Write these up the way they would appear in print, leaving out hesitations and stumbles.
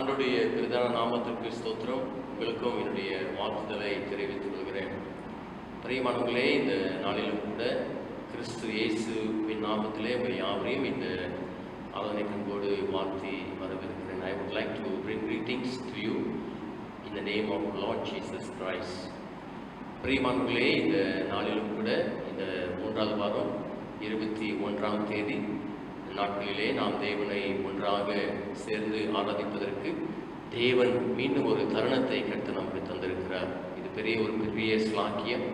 ஆண்டுடைய பிரதான நாமத்திற்கு ஸ்தோத்திரம். உங்களுக்கும் என்னுடைய வாழ்த்துதலை தெரிவித்துக் கொள்கிறேன். பிரியமானவர்களே, இந்த நாளிலும் கூட கிறிஸ்து இயேசுவின் நாமத்திலே உங்கள் யாவரையும் இந்த ஆராதனை கண்போடு வாழ்த்தி வரவேற்கிறேன். I would like to bring greetings to you in the name of Lord Jesus Christ. பிரியமானவர்களே, இந்த நாளிலும் கூட இந்த 3வது வாரம் 21ஆம் தேதி நாட்களிலே நாம் தேவனை ஒன்றாக சேர்ந்து ஆராதிப்பதற்கு தேவன் மீண்டும் ஒரு தருணத்தை கர்த்தர் நமக்கு தந்திருக்கிறார். இது பெரிய ஸ்லாக்கியம்.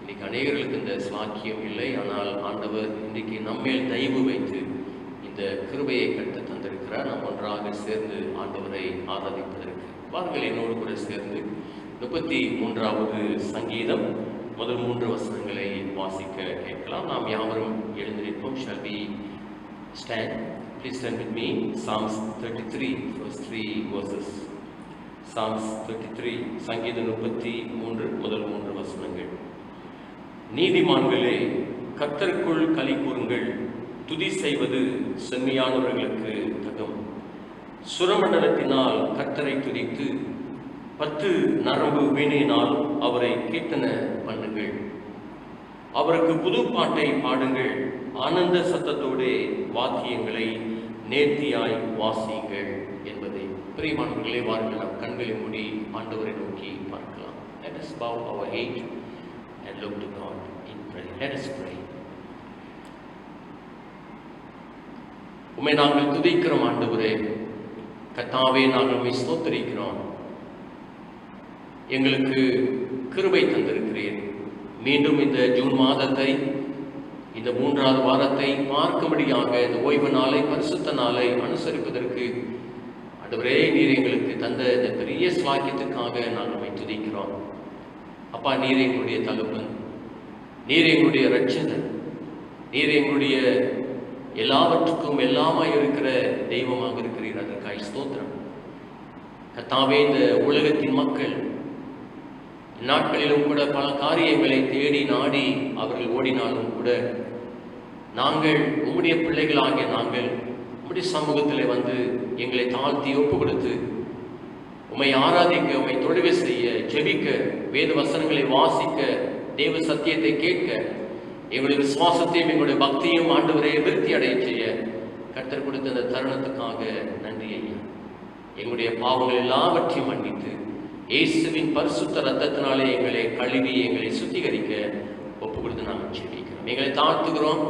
இன்னைக்கு அநேகர்களுக்கு இந்த ஸ்லாக்கியம் இல்லை. ஆனால் ஆண்டவர் இன்றைக்கு நம்மேல் தயவு வைத்து இந்த கிருபையை கர்த்தர் தந்திருக்கிறார். நாம் ஒன்றாக சேர்ந்து ஆண்டவரை ஆராதிப்பதற்கு வாருங்கள் என்னோடு கூட சேர்ந்து 33வது சங்கீதம் முதல் 3 வசனங்களை வாசிக்க கேட்கலாம். நாம் யாவரும் எழுந்திருப்போம். Shall we stand? Please stand with me. Psalms 33, first 3 verses. Psalms 33, சங்கீதம் 33 முதல் 3 வசனங்கள். நீதிமான்களே, கர்த்தருக்குள் களி கூறுங்கள், துதி செய்வது செம்மையானவர்களுக்கு தகும். சுரமண்டலத்தினால் கர்த்தரை துதித்து 10 நரம்பு வீணையினால் அவரை கீர்த்தன பண்ணுங்கள். அவருக்கு புது பாட்டை பாடுங்கள், ஆனந்த சத்தத்தோடு வாக்கியங்களை நேர்த்தியாய் வாசியுங்கள் என்பதை. பிரியமானவர்களே, வாருங்கள் நாம் கண்களை மூடி ஆண்டவரை நோக்கி பார்க்கலாம். Let us bow our head and look to God in prayer. Let us pray. உம்மை நாங்கள் துதிக்கிறோம் ஆண்டவரே. கர்த்தாவே, நாங்கள் உம்மை ஸ்தோத்திரிக்கிறோம். எங்களுக்கு கிருபை தந்திருக்கிறீர். மீண்டும் இந்த ஜூன் மாதத்தை, இந்த 3வது வாரத்தை பார்க்கும்படியாக இந்த ஓய்வு நாளை, பரிசுத்த நாளை அனுசரிப்பதற்கு ஆண்டவரே நீர் எங்களுக்கு தந்த இந்த பெரிய ஸ்லாக்கியத்துக்காக நாங்கள் துதிக்கிறோம். அப்பா, நீர் எங்களுடைய தகப்பன், நீர் எங்களுடைய இரட்சகர், நீர் எங்களுடைய எல்லாவற்றுக்கும் எல்லாமாய் இருக்கிற தெய்வமாக இருக்கிறீர். அதற்காக ஸ்தோத்திரம். கர்த்தாவே, இந்த உலகத்தின் மக்கள் நாட்களிலும் கூட பல காரியங்களை தேடி நாடி அவர்கள் ஓடினாலும் கூட நாங்கள் உம்முடைய பிள்ளைகளாகிய நாங்கள் உம்முடைய சமூகத்தில் வந்து எங்களை தாழ்த்தி ஒப்பு கொடுத்து உம்மை ஆராதிக்க, உம்மை தொழுகை செய்ய, ஜெபிக்க, வேத வசனங்களை வாசிக்க, தேவ சத்தியத்தை கேட்க, எங்களுடைய விசுவாசத்தையும் எங்களுடைய பக்தியும் ஆண்டவரை விருத்தி அடைய செய்ய கர்த்தர் கொடுத்த அந்த தருணத்துக்காக நன்றி ஐயா. எங்களுடைய பாவங்கள் எல்லாவற்றையும் மன்னித்து இயேசுவின் பரிசுத்த ரத்தத்தினாலே எங்களை கழுவி எங்களை சுத்திகரிக்க ஒப்பு கொடுத்து நாங்கள் ஜெபிக்கிறோம். எங்களை தாழ்த்துகிறோம்.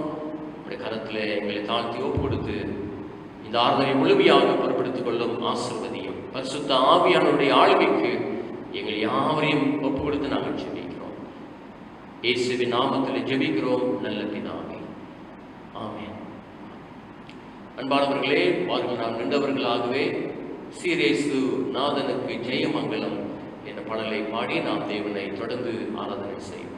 உடைய கரத்தில் எங்களை தாழ்த்தி ஒப்பு கொடுத்து இந்த ஆராதனை முழுமையாக பொறுப்படுத்திக் கொள்ளும் ஆசீர்வதியும். பரிசுத்த ஆவியானவருடைய ஆளுகைக்கு எங்களை யாவரையும் ஒப்பு கொடுத்து நாங்கள் ஜெபிக்கிறோம். இயேசுவின் நாமத்தில் ஜெபிக்கிறோம் நல்ல பிதாவே, ஆமென். அன்பானவர்களே, வாருங்கள் நாம் நின்றவர்களாகவே சீரேசு நாதனுக்கு ஜெயமங்கலம் என்ற பாடலை பாடி நாம் தேவனை தொடர்ந்து ஆராதனை செய்வோம்.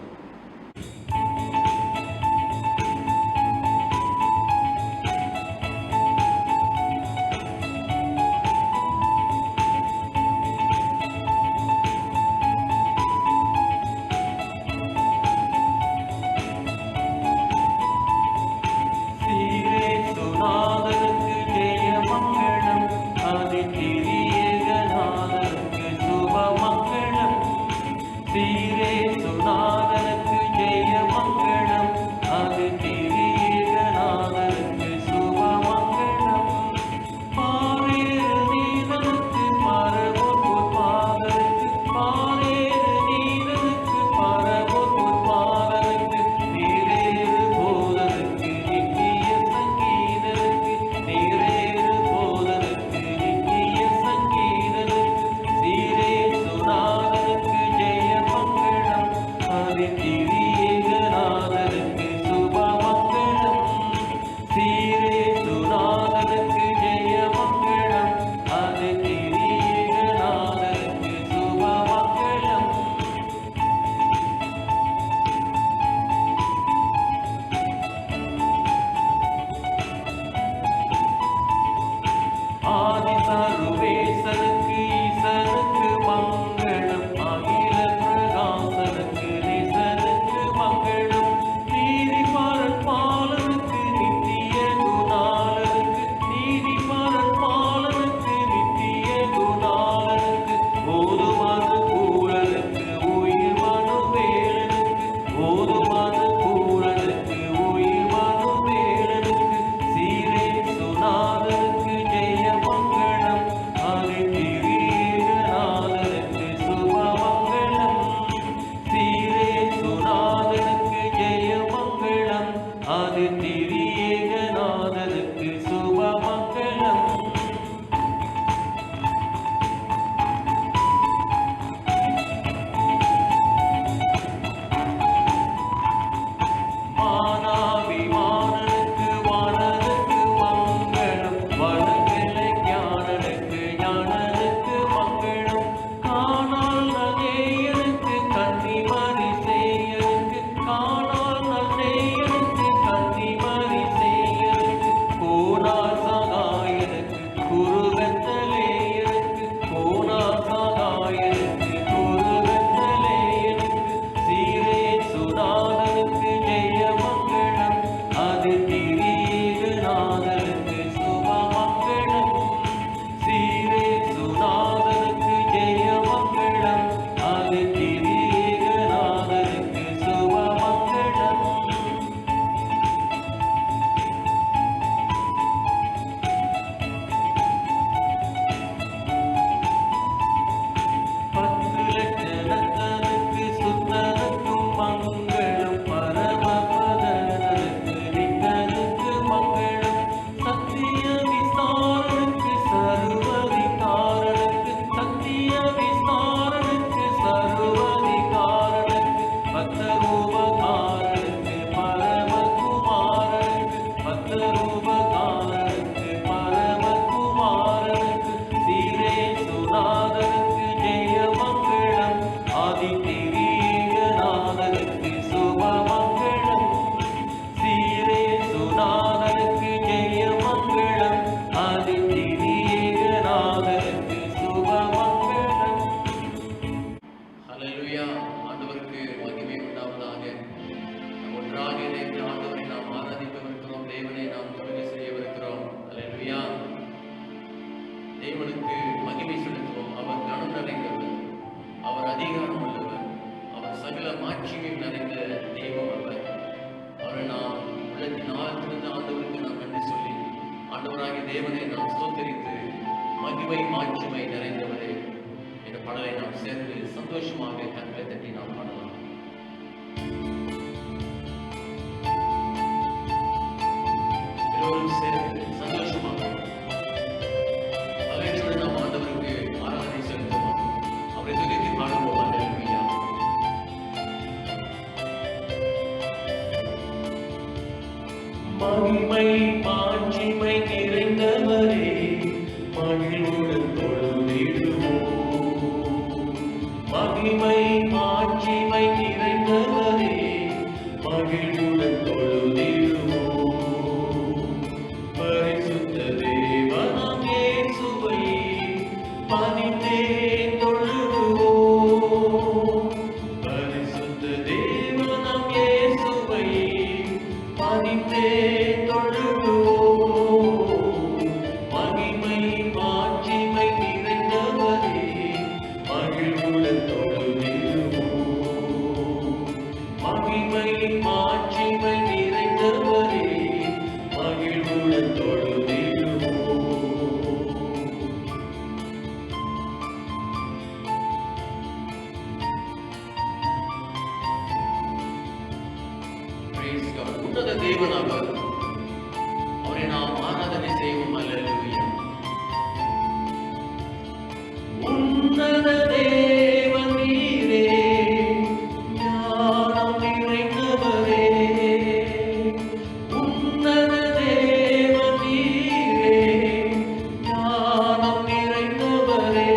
மங்களம், அகில பிரகாசனுக்கு நேசனுக்கு மங்களம். தேவனை நாம் ஸ்தோத்தரித்து மகிமை மாட்சிமை நிறைந்தவரே என்ற பாடலை நாம் சேர்ந்து சந்தோஷமாக கண்களை தட்டி நாம் பாடலாம். எல்லோரும் சேர்ந்து சந்தோஷமாக மகிழ்ச்சியுடன் நாம் ஆண்டவருக்கு ஆராதனை செலுத்துவோம். அவரை துதித்து பாடுவோம். அல்லேலூயா. மகிமை மாட்சிமை நிறைந்தவரே மகிழ்வுடன் தொழுதிடுவோம். மகிமை மாட்சிமை நிறைந்தவரே மகிழ்வுடன் தொழுதிடுவோம். பரிசுத்த தேவனாம் இயேசுவை பணிந்தே தொழுவோம். பரிசுத்த தேவனாம் இயேசுவை பணிந்தே தொழுவோம். மகிமை மாட்சிமை நிறைந்தவரே மகிழ்வுடன் தொழுதிடுவோம். மகிமை மாட்சிமை நிறைந்தவரே மகிழ்வுடன் தொழுதிடுவோம். Praise God. உன்னத தேவனாக அவரை நாம் ஆராதனை செய்வோம். அல்லேலூயா. உன்னத தேவன் நீரே ஞானம் நிறைந்தவரே. உன்னத தேவன் நீரே ஞானம் நிறைந்தவரே.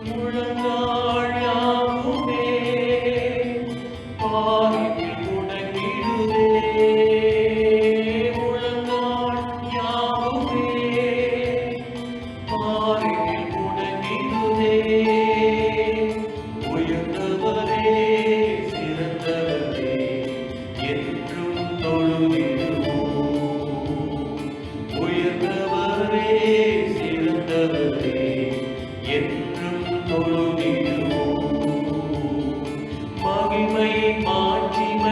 முழங்கால் யாவுமே பாரினில் முடங்கிடுதே. முழங்கால் யாவுமே பாரினில் முடங்கிடுதே. உயர்ந்தவரே சிறந்தவரே என்றும் தொழுதிடுவோம். உயர்ந்தவரே சிறந்தவரே என்றும் தொழுதிடுவோம். மகிமை மாட்சிமை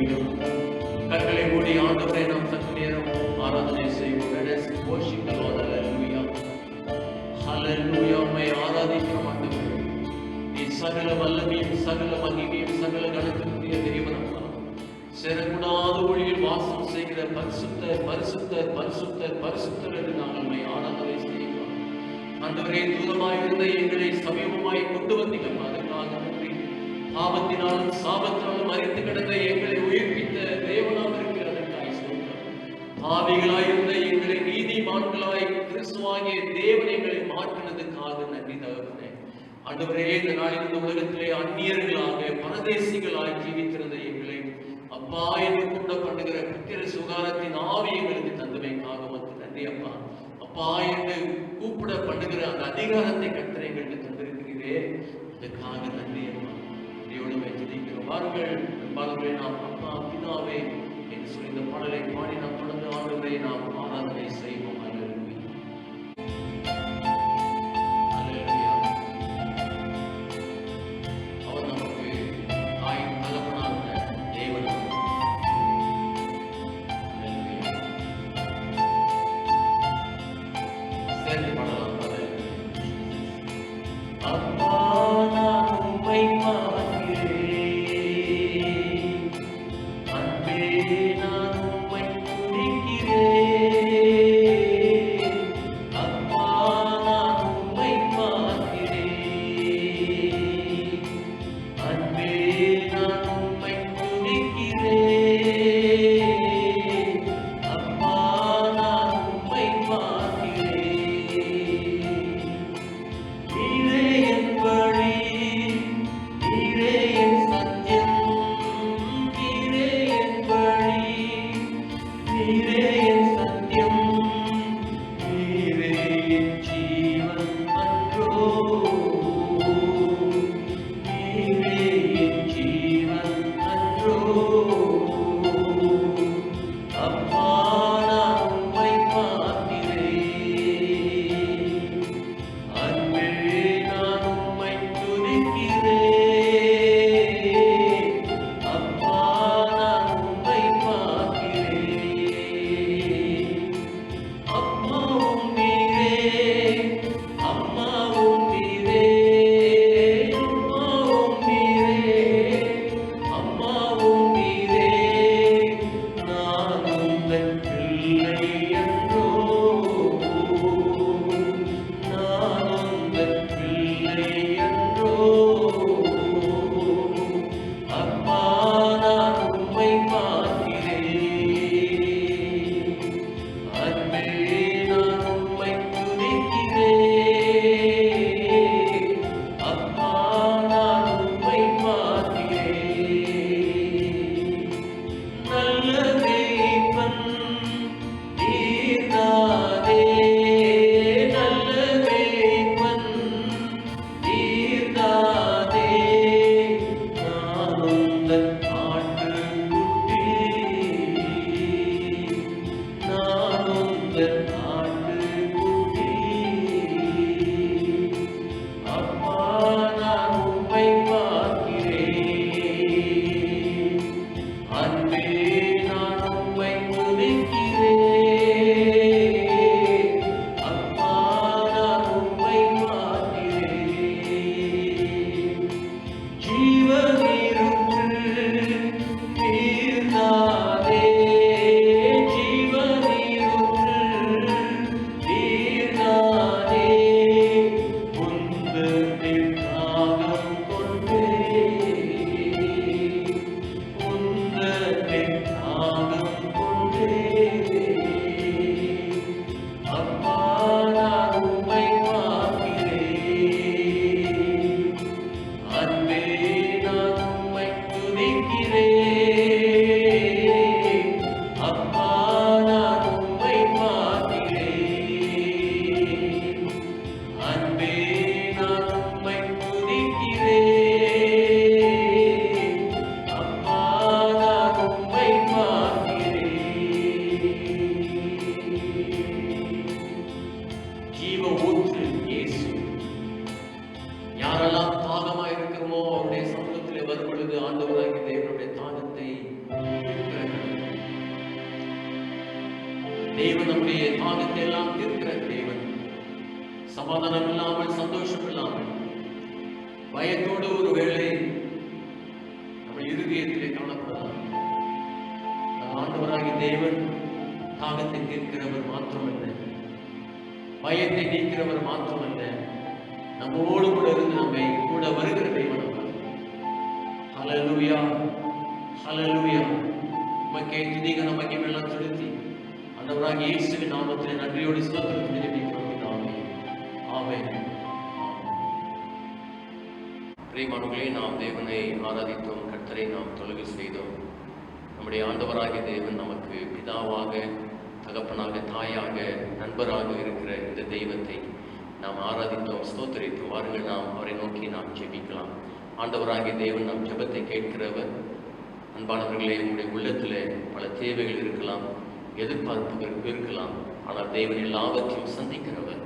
கண்களை மூடி ஆண்டவரை நாம் சற்று நேரம் ஆராதனை செய்வோம். Let us worship the Lord. Hallelujah. Hallelujah. உம்மை ஆராதிக்கிறோம் ஆண்டவரே. நீ சகல வல்லமையும் சகல மகிமையும் சகல கனத்திற்குரிய தேவனப்பா. சேரக்கூடாத ஒளியில் வாசம் செய்கிற பரிசுத்தர் பரிசுத்தர் பரிசுத்தர் பரிசுத்தர் என்று நாங்கள் உம்மை ஆராதனை செய்கிறோம். ஆண்டவரே, தூரமாய் இருந்த எங்களை சமீபமாய் கொண்டு வந்தீங்கப்பா. அதற்காக நன்றி. பாவத்தினாலும் சாபத்தினாலும் மறித்து கிடந்த எங்களை உயிர்ப்பித்த தேவனாக இருக்கிறதற்காய் ஸ்தோத்திரம். பாவிகளாயிருந்த எங்களை நீதிமான்களாய் கிறிஸ்துவாகிய தேவன் எங்களை மாற்றினதுக்காக நன்றி தகப்பனே. ஆண்டவரே, இந்த நாளில் இந்த உலகத்திலே அந்நியர்களாக பரதேசிகளாய் ஜீவித்திருந்த எங்களை அப்பா என்று கூட பண்ணுகிற புத்திர சுகாரத்தின் ஆவி எங்களுக்கு தந்தமைக்காக வந்து நன்றி அப்பா. அப்பா என்று கூப்பிட பண்ணுகிற அந்த அதிகாரத்தை கர்த்தர் எங்களுக்கு தந்திருக்கிறீரே, அதுக்காக நன்றி அப்பா. நன்றியோடு ஜெபிக்கிறோம். பாருங்கள் நாம் அப்பா பிதாவே என்று சொல்லி இந்த பாடலை பாடி நாம் தொடர்ந்து ஆண்டவரை நாம் ஆராதனை செய்வோம். அவர் நமக்கு தாய் தகப்பனான தேவன். சேர்ந்து பாடலாம். அப்பா நான் உம்மை பார்க்கிறேன், அன்பே நான் உம்மை துதிக்கிறேன். அப்பா நான் உம்மை பார்க்கிறேன், அன்பே நான் உம்மை துதிக்கிறேன். அப்பா நான் உம்மை பார்க்கிறேன். நீரே என் வழி, நீரே என் சத்தியம், நீரே என் வழி, நீரே என் சத்தியம், நீரே என் ஜீவன் அன்றோ, நீரே என் ஜீவன் அன்றோ. அப்பா நான் உம்மை பார்க்கிறேன், அன்பே நான் உம்மை துதிக்கிறேன். அப்பா நான் உம்மை பார்க்கிறேன். அம்மாவும் நீரே, அம்மாவும் நீரே, அம்மாவும் நீரே, அம்மாவும் நீரே. நான் உந்தன் பிள்ளை என்றோ, நான் உந்தன் பிள்ளை என்றோ. அப்பா நான் உம்மை பார்க்கிறேன், அன்பே நான் உம்மை துதிக்கிறேன். அப்பா நான் உம்மை பார்க்கிறேன். நல்ல மேய்ப்பன் நீர்தானே, நல்ல மேய்ப்பன் நீர்தானே. நான் உந்தன் ஆட்டுக்குட்டி, நான் உந்தன் ஆட்டுக்குட்டி. அப்பா நான் உம்மை பார்க்கிறேன், அன்பே நான் தேவன் நம்முடைய தாகத்தை எல்லாம் தீர்க்கிற தேவன். சமாதானம் இல்லாமல், சந்தோஷம் இல்லாமல், பயத்தோடு ஒரு வேளை நம்ம இருதயத்திலே காணப்படலாம். ஆண்டவராகிய தேவன் தாகத்தை தீர்க்கிறவர் மாத்திரமல்ல, பயத்தை நீக்கிறவர் மாத்திரமல்ல, நம்மோடு கூட இருந்து நம்மை கூட வருகிற தேவன் அவர். ஹல்லேலூயா, ஹல்லேலூயா. உமக்கே துதி கன மகிமை எல்லாம் செலுத்தி ஆண்டவராகிய இயேசுவின் நாமத்திலே நன்றியோடு ஸ்தோத்திரத்தை ஜெபிக்கிறோம். ஆமென். பிரியமானவர்களே, நாம் தேவனை ஆராதித்தோம், கர்த்தரை நாம் தொழுகை செய்தோம். நம்முடைய ஆண்டவராகிய தேவன் நமக்கு பிதாவாக, தகப்பனாக, தாயாக, நண்பராக இருக்கிற இந்த தெய்வத்தை நாம் ஆராதித்தோம், ஸ்தோத்திரித்தோம். வாருங்கள், நாம் அவரை நோக்கி நாம் ஜெபிக்கலாம். ஆண்டவராகிய தேவன் நம் ஜெபத்தை கேட்கிறவர். அன்பானவர்களே, உங்களுடைய உள்ளத்தில் பல தேவைகள் இருக்கலாம், எதிர்பார்ப்புகள் இருக்கலாம். ஆனால் தேவன் எல்லாவற்றையும் சந்திக்கிறவர்.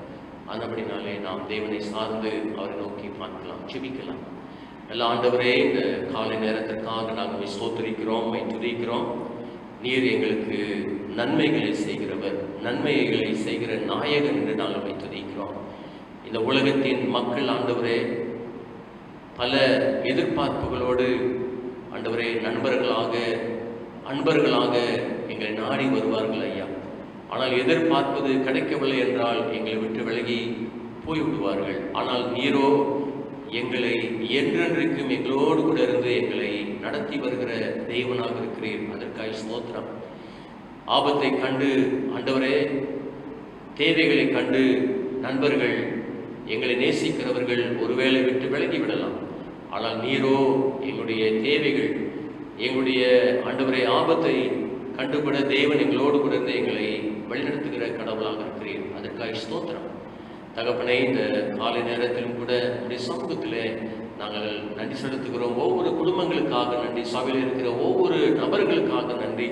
அதுபடினாலே நாம் தேவனை சார்ந்து அவரை நோக்கி பார்க்கலாம், ஜெபிக்கலாம். எல்லா ஆண்டவரே, இந்த காலை நேரத்திற்காக நாங்கள் ஸ்தோத்திரிக்கிறோம், துதிக்கிறோம். நீர் எங்களுக்கு நன்மைகளை செய்கிறவர், நன்மைகளை செய்கிற நாயகன் என்று நாங்கள் துதிக்கிறோம். இந்த உலகத்தின் மக்கள் ஆண்டவரே பல எதிர்பார்ப்புகளோடு ஆண்டவரே நண்பர்களாக, அன்பர்களாக எங்களை நாடி வருவார்கள் ஐயா. ஆனால் எதிர்பார்ப்பது கிடைக்கவில்லை என்றால் எங்களை விட்டு விலகி போய்விடுவார்கள். ஆனால் நீரோ எங்களை என்றென்றைக்கும் எங்களோடு கூட இருந்து எங்களை நடத்தி வருகிற தெய்வனாக இருக்கிறீர். அதற்காக ஸ்தோத்திரம். ஆபத்தை கண்டு ஆண்டவரே, தேவைகளை கண்டு நண்பர்கள், எங்களை நேசிக்கிறவர்கள் ஒருவேளை விட்டு விலகி விடலாம். ஆனால் நீரோ எங்களுடைய தேவைகள், எங்களுடைய ஆண்டவரே ஆபத்தை கண்டுபிட தேவன் எங்களோடு கூட இருந்து எங்களை வழிநடத்துகிற கடவுளாக இருக்கிறீர். அதற்காக ஸ்தோத்திரம். தகப்பனை, இந்த காலை நேரத்திலும் கூட நம்முடைய சமூகத்திலே நாங்கள் நன்றி செலுத்துகிறோம். ஒவ்வொரு குடும்பங்களுக்காக நன்றி, சபையில் இருக்கிற ஒவ்வொரு நபர்களுக்காக நன்றி.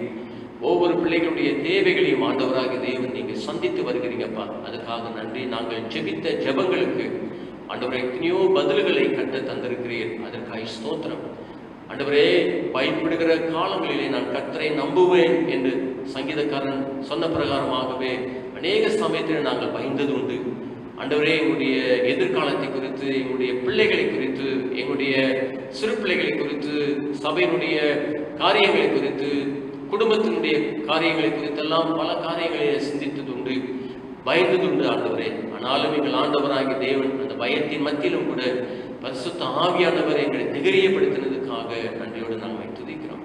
ஒவ்வொரு பிள்ளைகளுடைய தேவைகளையும் ஆண்டவராகிய தேவன் நீங்கள் சந்தித்து வருகிறீங்கப்பா, அதுக்காக நன்றி. நாங்கள் ஜெபித்த ஜெபங்களுக்கு ஆண்டவரே எத்தனையோ பதில்களை கட்ட தந்திருக்கிறீர். அதற்காக ஸ்தோத்திரம். ஆண்டவரே, பயப்படுகிற காலங்களிலே நான் கர்த்தரை நம்புவேன் என்று சங்கீதக்காரன் சொன்ன பிரகாரமாகவே அநேக சமயத்தில் நாங்கள் பயந்தது உண்டு. ஆண்டவரே, எங்களுடைய எதிர்காலத்தை குறித்து, எங்களுடைய பிள்ளைகளை குறித்து, எங்களுடைய சிறு பிள்ளைகளை குறித்து, சபையினுடைய காரியங்களை குறித்து, குடும்பத்தினுடைய காரியங்களை குறித்தெல்லாம் பல காரியங்களை சிந்தித்தது உண்டு, பயந்தது உண்டு ஆண்டவரே. ஆனாலும் எங்கள் ஆண்டவராகிய தேவன் அந்த பயத்தின் மத்தியிலும் கூட பரிசுத்த ஆவியானவர் எங்களை திகரியப்படுத்தினதுக்காக நன்றியோடு நாங்கள் துதிக்கிறோம்.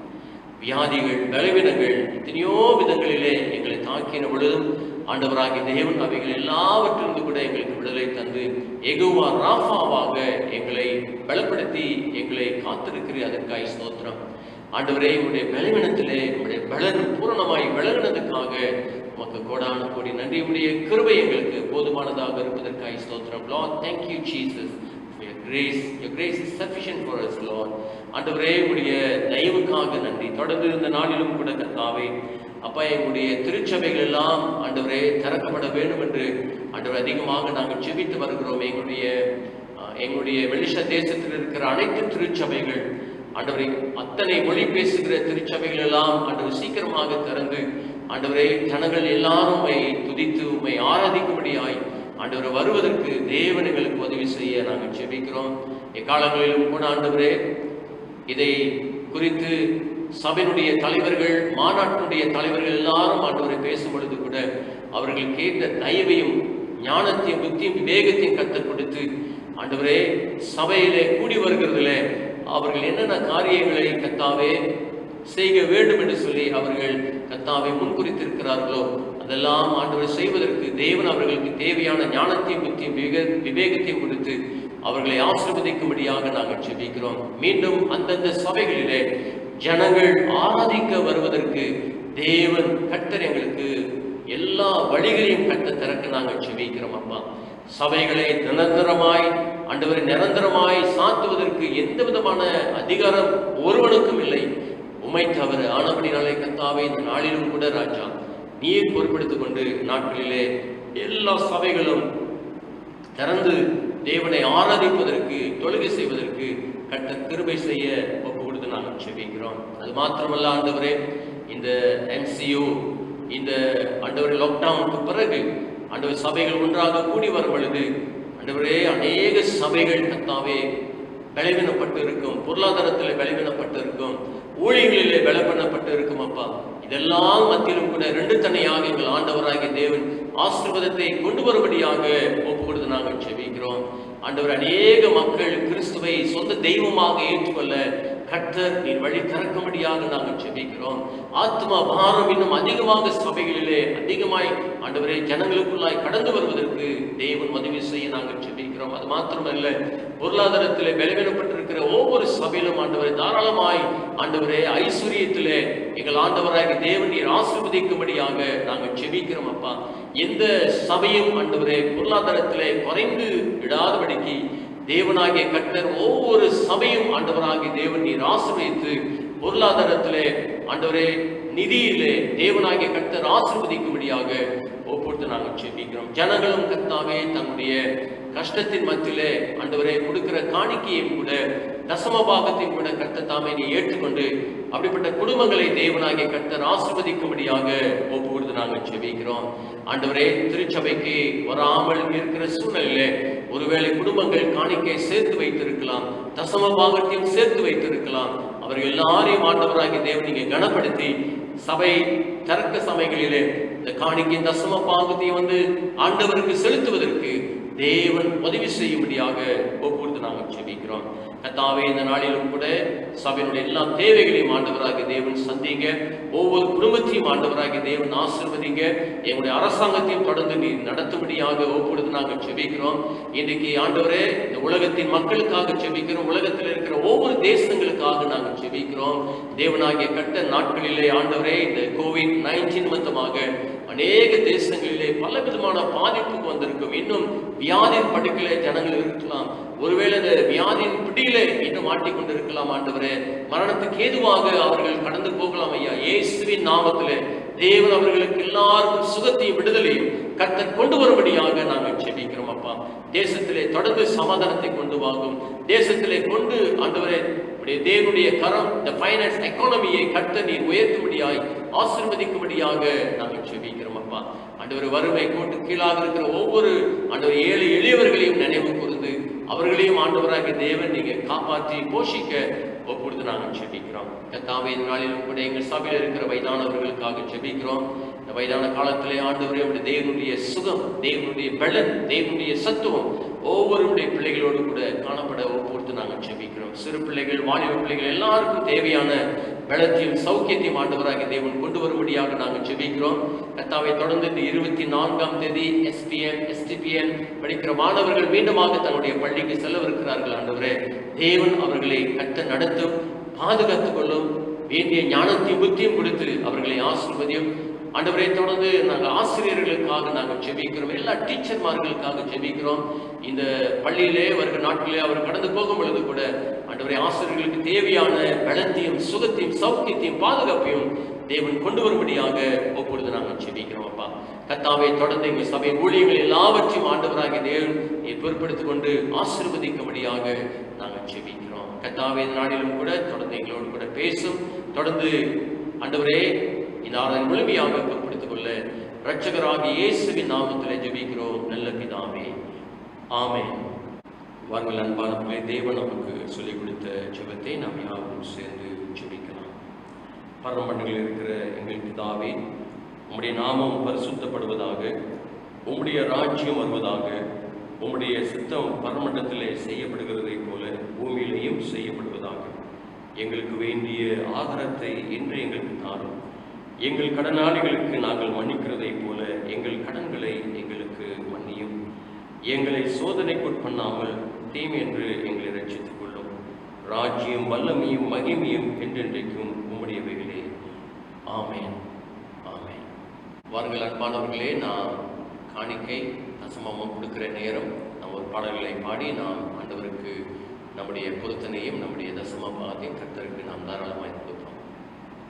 வியாதிகள், பலவீனங்கள் எத்தனையோ விதங்களிலே எங்களை தாக்கின பொழுதும் ஆண்டவராகிய தேவன் அவைகள் எல்லாவற்றிலிருந்து கூட எங்களுக்கு விடுதலை தந்து யெகோவா ராஃபாவாக எங்களை பலப்படுத்தி எங்களை காத்திருக்கிறீர். அதற்காக ஸ்தோத்திரம். ஆண்டவரே, உங்களுடைய பலவீனத்திலே உங்களுடைய பலன் பூரணமாய் விளங்கினதுக்காக உமக்கு கோடான கோடி நன்றி. உடைய கிருபை எங்களுக்கு போதுமானதாக இருப்பதற்காக ஸ்தோத்திரம். Lord, thank you Jesus for your grace. Your grace is sufficient for us, Lord. ஆண்டவரே, உடைய தயவுக்காக நன்றி. தொடர்ந்து இந்த நாளிலும் கூட கர்த்தாவே அப்பா, எங்களுடைய திருச்சபைகள் எல்லாம் ஆண்டவரே திறக்கப்பட வேண்டும் என்று ஆண்டவர் அதிகமாக நாங்கள் ஜெபித்து வருகிறோம். எங்களுடைய வெளிச்ச தேசத்தில் இருக்கிற அனைத்து திருச்சபைகள் ஆண்டவரை, அத்தனை மொழி பேசுகிற திருச்சபைகள் எல்லாம் ஆண்டவர் சீக்கிரமாக திறந்து ஆண்டவரை ஜனங்கள் எல்லாரும் துதித்து உம்மை ஆராதிக்கும்படியாய் ஆண்டவர் வருவதற்கு தேவன் எங்களுக்கு உதவி செய்ய நாங்கள் ஜெபிக்கிறோம். எக்காலங்களிலும் கூட ஆண்டவரே, இதை குறித்து சபையினுடைய தலைவர்கள், மாநாட்டினுடைய தலைவர்கள் எல்லாரும் ஆண்டவரை பேசும் பொழுது கூட அவர்கள் கேட்ட தயவையும் ஞானத்தையும் புத்தியும் விவேகத்தையும் கற்றுக் கொடுத்து ஆண்டவரே சபையிலே கூடி வருகிறதுல அவர்கள் என்னென்ன காரியங்களை கர்த்தாவே செய்ய வேண்டும் என்று சொல்லி அவர்கள் கர்த்தாவை முன்குறித்திருக்கிறார்களோ அதெல்லாம் ஆண்டவரை செய்வதற்கு தேவன் அவர்களுக்கு தேவையான ஞானத்தையும் புத்தியும் விவேகத்தையும் கொடுத்து அவர்களை ஆசீர்வதிக்கும்படியாக நாங்கள் ஜெபிக்கிறோம். மீண்டும் அந்தந்த சபைகளிலே ஜனங்கள் ஆராதிக்க வருவதற்கு தேவன் கர்த்தர் எங்களுக்கு எல்லா வழிகளையும் கட்ட திறக்க நாங்கள் ஜெபிக்கிறோம். அப்பா, சபைகளை நிரந்தரமாய் ஆண்டவரை நிரந்தரமாய் சாத்துவதற்கு எந்த விதமான அதிகாரம் ஒருவனுக்கும் இல்லை, உம்மை தவிர. ஆனபடினாலே கர்த்தாவே, இந்த நாளிலும் கூட ராஜா நீர் பொறுப்பெடுத்துக் கொண்டு நாட்களிலே எல்லா சபைகளும் திறந்து தேவனை ஆராதிப்பதற்கு, தொழுகை செய்வதற்கு கட்ட கிருபை செய்ய ஒப்பு கொடுத்து நாங்கள் ஜெபிக்கிறோம். அது மாத்திரமல்ல ஆண்டவரே, இந்த MCU இந்த ஆண்டவரே லாக்டவுனுக்கு பிறகு ஆண்டவர் சபைகள் ஒன்றாக கூடி வரும் பொழுது ஆண்டவரே அநேக சபைகள் கர்த்தாவே பலவீனப்பட்டு இருக்கும், பொருளாதாரத்தில் பலவீனப்பட்டு இருக்கும், ஊழியர்களிலே பலவீனப்பட்டு இருக்கும். அப்பா, இதெல்லாம் மத்தியிலும் கூட ரெண்டு தனியாக எங்கள் ஆண்டவராகிய தேவன் ஆசீர்வாதத்தை கொண்டு வரும்படியாக ஒப்பு கொடுத்து நாங்கள் செபிக்கிறோம். ஆண்டவர், அநேக மக்கள் கிறிஸ்துவை சொந்த தெய்வமாக ஏற்றுக்கொள்ள கர்த்தர் நீர் வழி திறக்கும்படியாக நாங்கள் செபிக்கிறோம். ஆத்மா பாரம் இன்னும் அதிகமாக சபைகளிலே அதிகமாய் ஆண்டவரே ஜனங்களுக்குள்ளாய் கடந்து வருவதற்கு தேவன் உதவி செய்ய நாங்கள் செபிக்கிறோம். அது மாத்திரமல்ல, பொருளாதாரத்திலே பலவீனப்பட்டிருக்கிற ஒவ்வொரு சபையிலும் ஆண்டவரை தாராளமாய் ஆண்டவரே ஐஸ்வர்யத்திலே எங்கள் ஆண்டவராகிய தேவன் நீர் ஆசீர்வதிக்கும்படியாக நாங்கள் செபிக்கிறோம். அப்பா, எந்த சபையும் ஆண்டவரே பொருளாதாரத்திலே குறைந்து விடாதபடிக்கு தேவனாகிய கர்த்தர் ஒவ்வொரு சபையும் ஆண்டவராகிய தேவன் நீர் ஆசீர்வதித்து பொருளாதாரத்திலே ஆண்டவரே நிதியிலே தேவனாகிய கர்த்தர் ஆசீர்வதிக்கும்படியாக ஒப்புடுத்து நாங்கள் செபிக்கிறோம். ஜனங்களும் கர்த்தாவே தங்களுடைய கஷ்டத்தின் மத்தியிலே ஆண்டவரே கொடுக்கிற காணிக்கையும் கூட தசமபாகத்தையும் கூட கர்த்தர் தாமே நீ ஏற்றுக்கொண்டு அப்படிப்பட்ட குடும்பங்களை தேவனாகிய கர்த்தர் ஆசீர்வதிக்கும்படியாக ஒப்பு கொடுத்து நாங்கள் செபிக்கிறோம். ஆண்டவரே, திருச்சபைக்கு வராமல் இருக்கிற சூழ்நிலையிலே ஒருவேளை குடும்பங்கள் காணிக்கை சேர்த்து வைத்திருக்கலாம், தசமபாகத்தையும் சேர்த்து வைத்திருக்கலாம். அவர்கள் எல்லாரையும் ஆண்டவராகிய தேவன் நீங்க கனப்படுத்தி சபை தர்க்க சபைகளிலே இந்த காணிக்கை தசம பாகத்தையும் ஆண்டவருக்கு செலுத்துவதற்கு தேவன் உதவி செய்யும்படியாக ஒப்புடுத்து நாங்கள் செபிக்கிறோம். கர்த்தாவே, இந்த நாளிலும் கூட சபையினுடைய எல்லா தேவைகளையும் ஆண்டவராகிய தேவன் சந்திங்க. ஒவ்வொரு குடும்பத்தையும் ஆண்டவராகிய தேவன் ஆசீர்வதிங்க. எங்களுடைய அரசாங்கத்தையும் தொடர்ந்து நீ நடத்தும்படியாக ஒப்புடுத்து நாங்கள் செபிக்கிறோம். இன்றைக்கு ஆண்டவரே, இந்த உலகத்தின் மக்களுக்காக செபிக்கிறோம். உலகத்தில் இருக்கிற ஒவ்வொரு தேசங்களுக்காக நாங்கள் செபிக்கிறோம். தேவனாகிய கட்ட நாட்களிலே ஆண்டவரே, இந்த COVID-19 நிமித்தமாக அநேக தேசங்களிலே பல விதமான பாதிப்புக்கு வந்திருக்கும். இன்னும் வியாதியின் படுக்கையிலே ஜனங்கள் இருக்கலாம். ஒருவேளை இந்த வியாதியின் பிடியிலே இன்னும் மாட்டிக்கொண்டிருக்கலாம். ஆண்டவரே, மரணத்துக்கு ஏதுவாக அவர்கள் கடந்து போகலாம். ஐயா, இயேசுவின் நாமத்திலே தேவன் அவர்களுக்கு எல்லாருக்கும் சுகத்தையும் விடுதலையும் கர்த்தர் கொண்டு வரும்படியாக நாங்கள் செபிக்கிறோம். அப்பா, தேசத்திலே தொடர்ந்து சமாதானத்தை கொண்டு வாங்கும். தேசத்திலே கொண்டு ஆண்டவரே தேவனுடைய கரம் இந்த ஃபைனான்ஸ் எக்கானமியை கர்த்தர் நீர் உயர்த்தும்படியாய் ஆசீர்வதிக்கும்படியாக நாங்கள் செபிக்கிறோம். அப்பா, ஆண்டவர் வறுமை கோட்டு கீழாக இருக்கிற ஒவ்வொரு ஆண்டவர் ஏழை எளியவர்களையும் நினைவு கூர்ந்து அவர்களையும் ஆண்டவராகிய தேவன் நீங்க காப்பாற்றி போஷிக்க ஒப்புடுத்து நாங்கள் செபிக்கிறோம். கர்த்தாவே, இந்த நாளிலும் கூட எங்கள் சபையில் இருக்கிற வயதானவர்களுக்காக செபிக்கிறோம். இந்த வயதான காலத்திலே ஆண்டவரே தேவனுடைய சுகம், தேவனுடைய பலன், தேவனுடைய சத்துவம் ஒவ்வொருடைய பிள்ளைகளோடு கூட காணப்பட ஒப்புடுத்து நாங்கள் செபிக்கிறோம். சிறு பிள்ளைகள், வாலிப பிள்ளைகள் எல்லாருக்கும் தேவையான பலத்தையும் சௌக்கியத்தையும் ஆண்டவராகிய தேவன் கொண்டு வரும்படியாக நாங்கள் செபிக்கிறோம். கர்த்தாவை, தொடர்ந்து இந்த 24ஆம் தேதி SPM STPN படிக்கிற மாணவர்கள் மீண்டுமாக தன்னுடைய பள்ளிக்கு செல்லவிருக்கிறார்கள். ஆண்டவரே, தேவன் அவர்களை கர்த்தர் நடத்தும், பாதுகாத்துக் கொள்ளும், வேண்டிய ஞானத்தையும் புத்தியும் கொடுத்து அவர்களை ஆசீர்வதியும். ஆண்டவரே, தொடர்ந்து நாங்கள் ஆசிரியர்களுக்காக நாங்கள் செபிக்கிறோம். எல்லா டீச்சர்மார்களுக்காக செபிக்கிறோம். இந்த பள்ளியிலே வருகிற நாட்களிலே அவர் கடந்து போகும் பொழுது கூட ஆண்டவரே, ஆசிரியர்களுக்கு தேவையான பலத்தையும் சுகத்தையும் சௌக்கியத்தையும் பாதுகாப்பையும் தேவன் கொண்டு வரும்படியாக ஒப்புடுத்து நாங்கள் செபிக்கிறோம். அப்பா, கர்த்தாவே, தொடர்ந்து எங்கள் சபை ஊழியர்கள் எல்லாவற்றையும் ஆண்டவராகிய தேவன் நீ பொறுப்படுத்திக் கொண்டு ஆசீர்வதிக்கும்படியாக நாங்கள் செபிக்கிறோம். கர்த்தாவே, இந்த நாளிலும் கூட தொடர்ந்து எங்களோடு கூட பேசும். தொடர்ந்து ஆண்டவரே, இந்த ஆராதனை முழுமையாக பொறுப்படுத்திக் கொள்ள இரட்சகராகிய இயேசுவின் நாமத்திலே ஜெபிக்கிறோம் நல்ல பிதாவே, ஆமென். வாருங்கள் அன்பானவர்களே, தேவன் நமக்கு சொல்லிக் கொடுத்த ஜெபத்தை நாம் யாரும் சேர்ந்து ஜெபிக்கலாம். பரமண்டலில் இருக்கிற எங்கள் பிதாவே, உம்முடைய நாமம் பரிசுத்தப்படுவதாக, உம்முடைய ராஜ்யம் வருவதாக, உம்முடைய சித்தம் பரமண்டலத்திலே செய்யப்படுகிறதை போல பூமியிலேயும் செய்யப்படுவதாக. எங்களுக்கு வேண்டிய ஆகாரத்தை இன்று எங்களுக்கு தாரும். எங்கள் கடனாளிகளுக்கு நாங்கள் மன்னிக்கிறதை போல எங்கள் கடன்களை எங்களுக்கு மன்னியும். எங்களை சோதனைக்குட்பண்ணாமல் தீமை என்று எங்களை ரட்சித்துக் கொள்ளும். ராஜ்யம், வல்லமையும், மகிமையும் என்றென்றைக்கும் உம்முடையவைகளே. ஆமென், ஆமென். வாருங்கள் அன்பானவர்களே, நாம் காணிக்கை தசமம் கொடுக்கிற நேரம் நாம் ஒரு பாடல்களை பாடி நாம் ஆண்டவருக்கு நம்முடைய பொருத்தனையும் நம்முடைய தசம பாகத்தையும் கர்த்தருக்கு நாம் தாராளமாக கொடுப்போம்.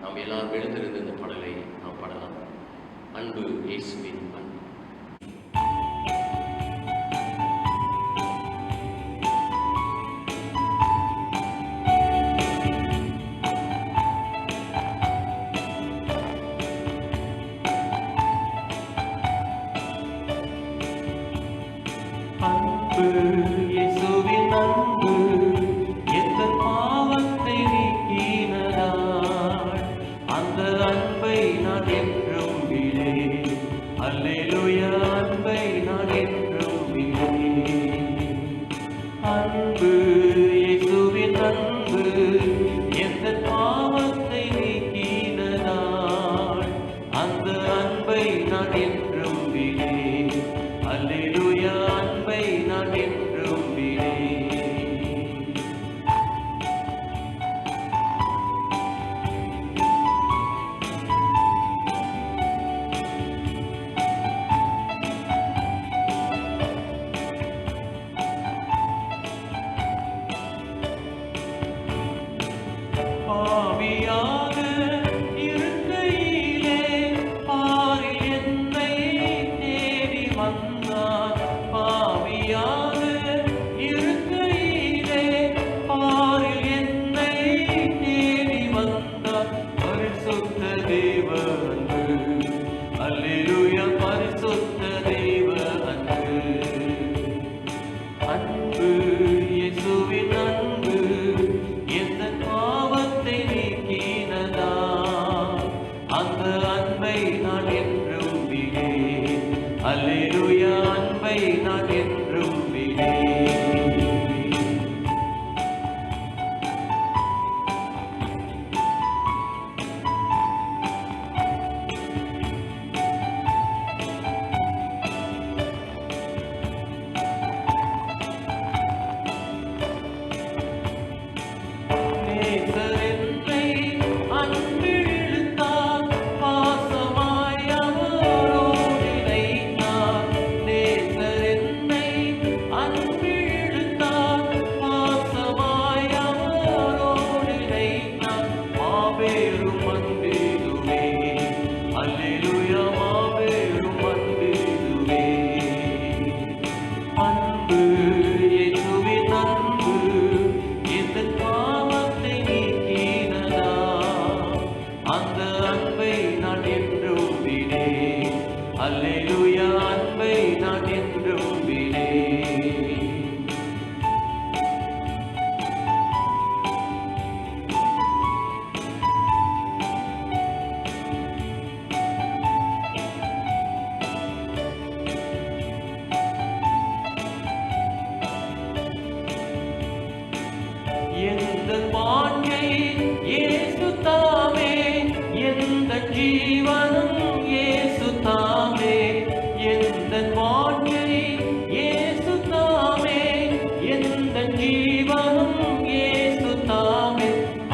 நாம் எல்லாரும் எழுந்திருந்து இந்த பாடலை நாம் பாடலாம். அன்பு இயேசுவின் அன்பு. இயேசுவின் அன்பு எந்த பாவத்தை நீக்கினதால் அந்த அன்பை நான் என்றும் விடேன். அல்லேலூயா, அன்பை நான் என்றும் விடேன். அன்பு இயேசுவின் அன்பு எந்த பாவத்தை நீக்கினதால் அந்த அன்பை நான் என்றும் விடேன். அல்லேலூயா, அன்பை நான் என்றும் விடேன். பாவியாக இருக்கையிலே பாரில் என்னை தேடி வந்தார். பாவியாக இருக்கையிலே பாரில் என்னை தேடி வந்தார். பரிசுத்த தேவ அன்பு, அல்லேலூயா, பரிசுத்த தேவ அன்பு. அன்பு இயேசுவின் அன்பு எந்த பாவத்தை நீக்கினதா அந்த அன்பை நான் என்றும் விடேன். அல்லேலூயா, அன்பை நான் என்றும் விடேன். நேசர் என்னை அன்பில் இழுத்தார், பாசமாய் அவரோடு இணைத்தார். நேசர் என்னை அன்பில் இழுத்தார், பாசமாய் அவரோடு இணைத்தார். மாபெரும் அன்பிதுவே, அல்லேலூயா, மாபெரும் அன்பிதுவே. அன்பு இயேசுவின் அன்பு எந்த பாவத்தை நீக்கினதா அந்த அன்பை நான் என்றும் விடேன். அல்லேலூயா, அன்பை நான் என்றும் விடேன். எந்த வாழ்க்கை இயேசு தாமே, எந்த ஜீவனும் இயேசு தாமே. எந்த வாழ்க்கை இயேசு தாமே, எந்த ஜீவனும் இயேசு தாமே.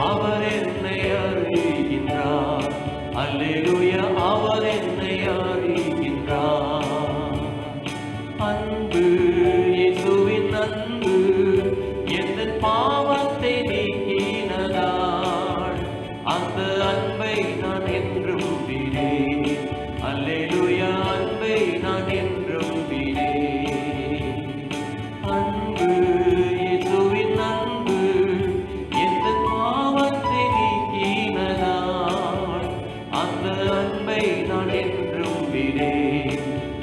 அவர் என்னை அறிகின்றார். அல்லேலூயா, அவர் என்னை அறிகின்றார். அன்பு இயேசுவின் அன்பு எந்த பாவத்தை நீக்கினதால் அந்த அன்பை நான் என்றும் விடேன். அல்லேலூயா, அன்பை நான் என்றும் விடேன். அன்பு இயேசுவின் அன்பு எந்த பாவத்தை நீக்கினதால் அந்த அன்பை நான் என்றும் விடேன்.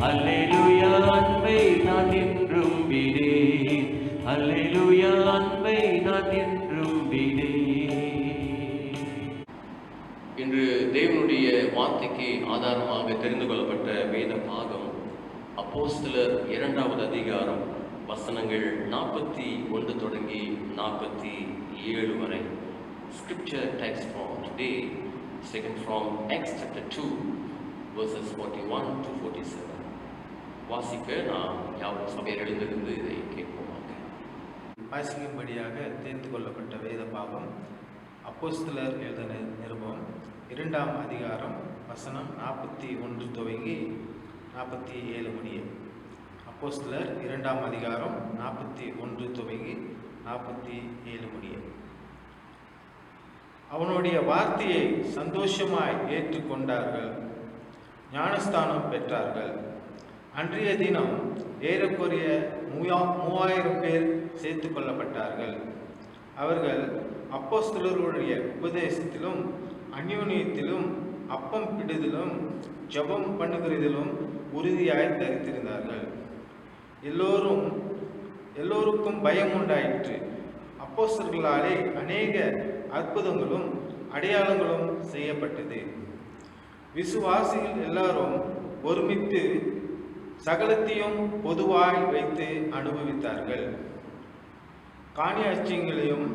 அல்லேலூயா, அன்பை நான் என்றும் விடேன். அல்லேலூயா, அன்பை நான் என்றும் விடேன். இன்று தேவனுடைய வார்த்தைக்கு ஆதாரமாக தெரிந்து கொள்ளப்பட்ட வேத பாகம் அப்போஸ்தலர் 2வது அதிகாரம் வசனங்கள் 41 தொடங்கி 47 வரை. Scripture text for today is taken from Acts chapter 2 verses 41 to 47. வாசிக்க நாம் யாவரும் சபையில் எழுந்திருந்து இதை கேட்போமாக. வாசிக்கும்படியாக தேர்ந்து கொள்ளப்பட்ட வேத பாகம் அப்போஸ்தலர் எழுதின நிருபம் 2ஆம் அதிகாரம் வசனம் 41 துவங்கி 47 முடிய. அப்போஸ்தலர் 2ஆம் அதிகாரம் 41 துவங்கி 47 முடிய. அவனுடைய வார்த்தையை சந்தோஷமாய் ஏற்றுக்கொண்டார்கள், ஞானஸ்தானம் பெற்றார்கள். அன்றைய தினம் ஏறக்குறைய 3000 பேர் சேர்த்து கொள்ளப்பட்டார்கள். அவர்கள் அப்போஸ்தலருடைய உபதேசத்திலும் அந்யோன்யத்திலும் அப்பம் பிடுதலும் ஜெபம் பண்ணுகிறதிலும் உறுதியாய் தரித்திருந்தார்கள். எல்லோரும் எல்லோருக்கும் பயம் உண்டாயிற்று. அப்போஸ்தலர்களாலே அநேக அற்புதங்களும் அடையாளங்களும் செய்யப்பட்டது. விசுவாசிகள் எல்லாரும் ஒருமித்து சகலத்தையும் பொதுவாய் வைத்து அனுபவித்தார்கள். காணியாட்சியங்களையும்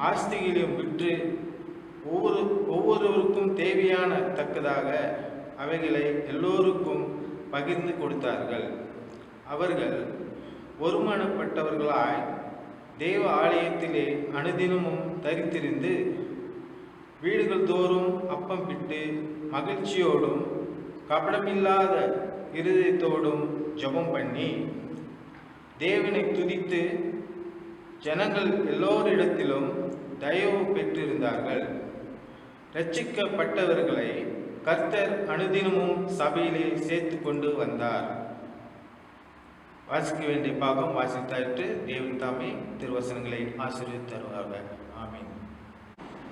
ஆஸ்திகளையும் விற்று ஒவ்வொருவருக்கும் தேவையான தக்கதாக அவைகளை எல்லோருக்கும் பகிர்ந்து கொடுத்தார்கள். அவர்கள் ஒருமனப்பட்டவர்களாய் தேவ ஆலயத்திலே அனுதினமும் தரித்திருந்து வீடுகள் தோறும் அப்பம் பிட்டு மகிழ்ச்சியோடும் கபடமில்லாத இருதயத்தோடும் ஜெபம் பண்ணி தேவனை துதித்து ஜனங்கள் எல்லோரிடத்திலும் தயவு பெற்றிருந்தார்கள். ரட்சிக்கப்பட்டவர்களை கர்த்தர் அனுதினமும் சபையிலே சேர்த்து கொண்டு வந்தார். வாசிக்க வேண்டிய பாகம் வாசித்தாயிற்று. தேவன் தாமே திருவசனங்களை ஆசீர்வதித்து தருவார்கள். ஆமென்.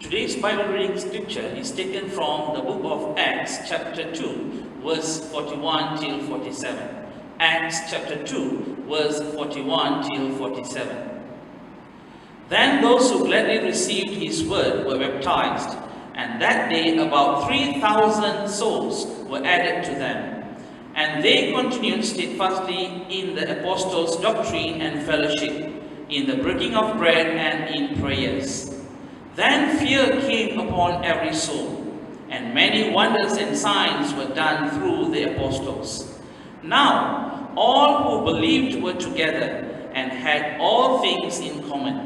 Today's Bible reading scripture is taken from the book of Acts chapter 2 verse 41 till 47. Acts chapter 2 verse 41 till 47. Then those who gladly received his word were baptized, and that day about 3,000 souls were added to them. And they continued steadfastly in the apostles' doctrine and fellowship, in the breaking of bread and in prayers. Then fear came upon every soul, and many wonders and signs were done through the apostles. Now all who believed were together and had all things in common,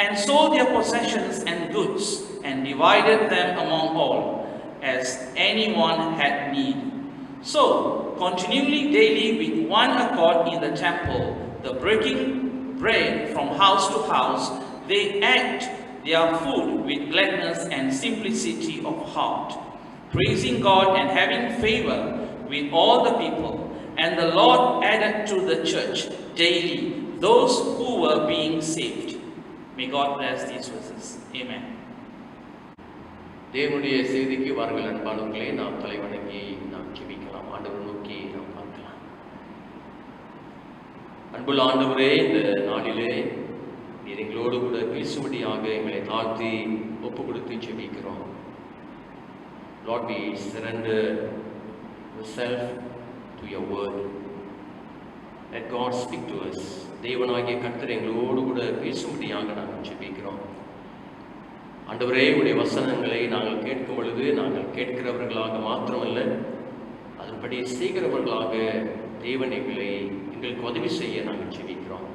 and sold their possessions and goods, and divided them among all, as anyone had need. So, continually daily with one accord in the temple, the breaking bread from house to house, they ate their food with gladness and simplicity of heart, praising God and having favor with all the people. And the Lord added to the church daily those who were being saved. May God bless these verses. Amen. தேவனுடைய செய்திக்கு வாருங்கள் அன்பானவர்களே, நாம் தலைவணங்கி நாம் ஜெபிக்கலாம். ஆண்டவரை நோக்கி நாம் பார்க்கலாம். அன்புள்ள ஆண்டவரே, இந்த நாளிலே நீர் எங்களோடு கூட பேசும்படியாக எங்களை தாழ்த்தி ஒப்பு கொடுத்து ஜெபிக்கிறோம். Lord, we surrender ourselves to your word. Let God speak to us. தேவனாகிய கர்த்தர் எங்களோடு கூட பேசும்படியாக நாங்கள் ஜெபிக்கிறோம். ஆண்டவரே, உடைய வசனங்களை நாங்கள் கேட்கும் பொழுது நாங்கள் கேட்கிறவர்களாக மாத்திரமல்ல, அதன்படி செய்கிறவர்களாக தேவன் எங்களுக்கு உதவி செய்ய நாங்கள் ஜெபிக்கிறோம்.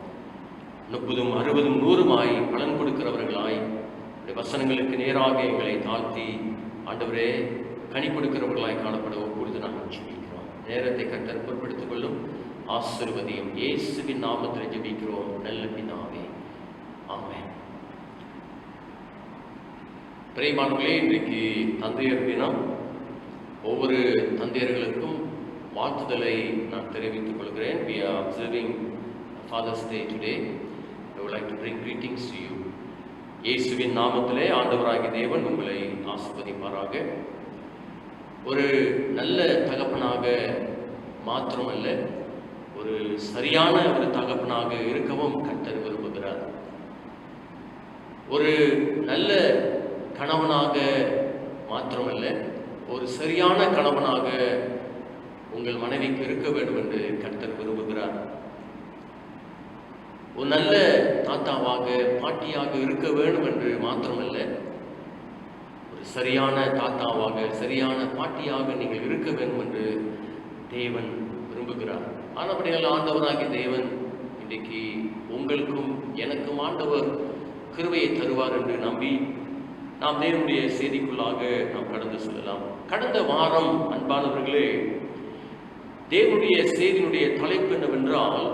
30, 60, 100 பலன் கொடுக்கிறவர்களாய் உடைய வசனங்களுக்கு நேராக எங்களை தாழ்த்தி ஆண்டவரே கனி கொடுக்கிறவர்களாய் காணப்பட ஒப்புடுத்து நாங்கள் ஜெபிக்கிறோம். நேரத்தை கர்த்தர் பொறுப்படுத்திக் கொள்ளும். ஆசீர்வதியும். இயேசுவின் நாமத்தில் ஜெபிக்கிறோம் நல்ல பிதாவே. ஆமென். பிரியமானவர்களே, இன்றைக்கு தந்தையர் தினம். ஒவ்வொரு தந்தையர்களுக்கும் வாழ்த்துதலை நான் தெரிவித்துக் கொள்கிறேன். We are observing Father's Day today. I would like to bring greetings to you. இயேசுவின் நாமத்திலே ஆண்டவராகிய தேவன் உங்களை ஆசீர்வதிப்பாராக. ஒரு நல்ல தகப்பனாக மாத்திரமல்ல, ஒரு சரியான ஒரு தகப்பனாக இருக்கவும் கர்த்தர் விரும்புகிறார். ஒரு நல்ல கணவனாக மாத்திரமல்ல, ஒரு சரியான கணவனாக உங்கள் மனைவிக்கு இருக்க வேண்டும் என்று கர்த்தர் விரும்புகிறார். ஒரு நல்ல தாத்தாவாக பாட்டியாக இருக்க வேண்டும் என்று மாத்திரமல்ல, ஒரு சரியான தாத்தாவாக சரியான பாட்டியாக நீங்கள் இருக்க வேண்டும் என்று தேவன் விரும்புகிறார். ஆனபடியால் ஆண்டவராகிய தேவன் இன்றைக்கு உங்களுக்கும் எனக்கும் ஆண்டவர் கிருபையை தருவார் என்று நம்பி நாம் தேவனுடைய செய்திக்குள்ளாக நாம் கடந்து செல்லலாம். கடந்த வாரம் அன்பானவர்களே, தேவனுடைய செய்தியினுடைய தலைப்பு என்னவென்றால்,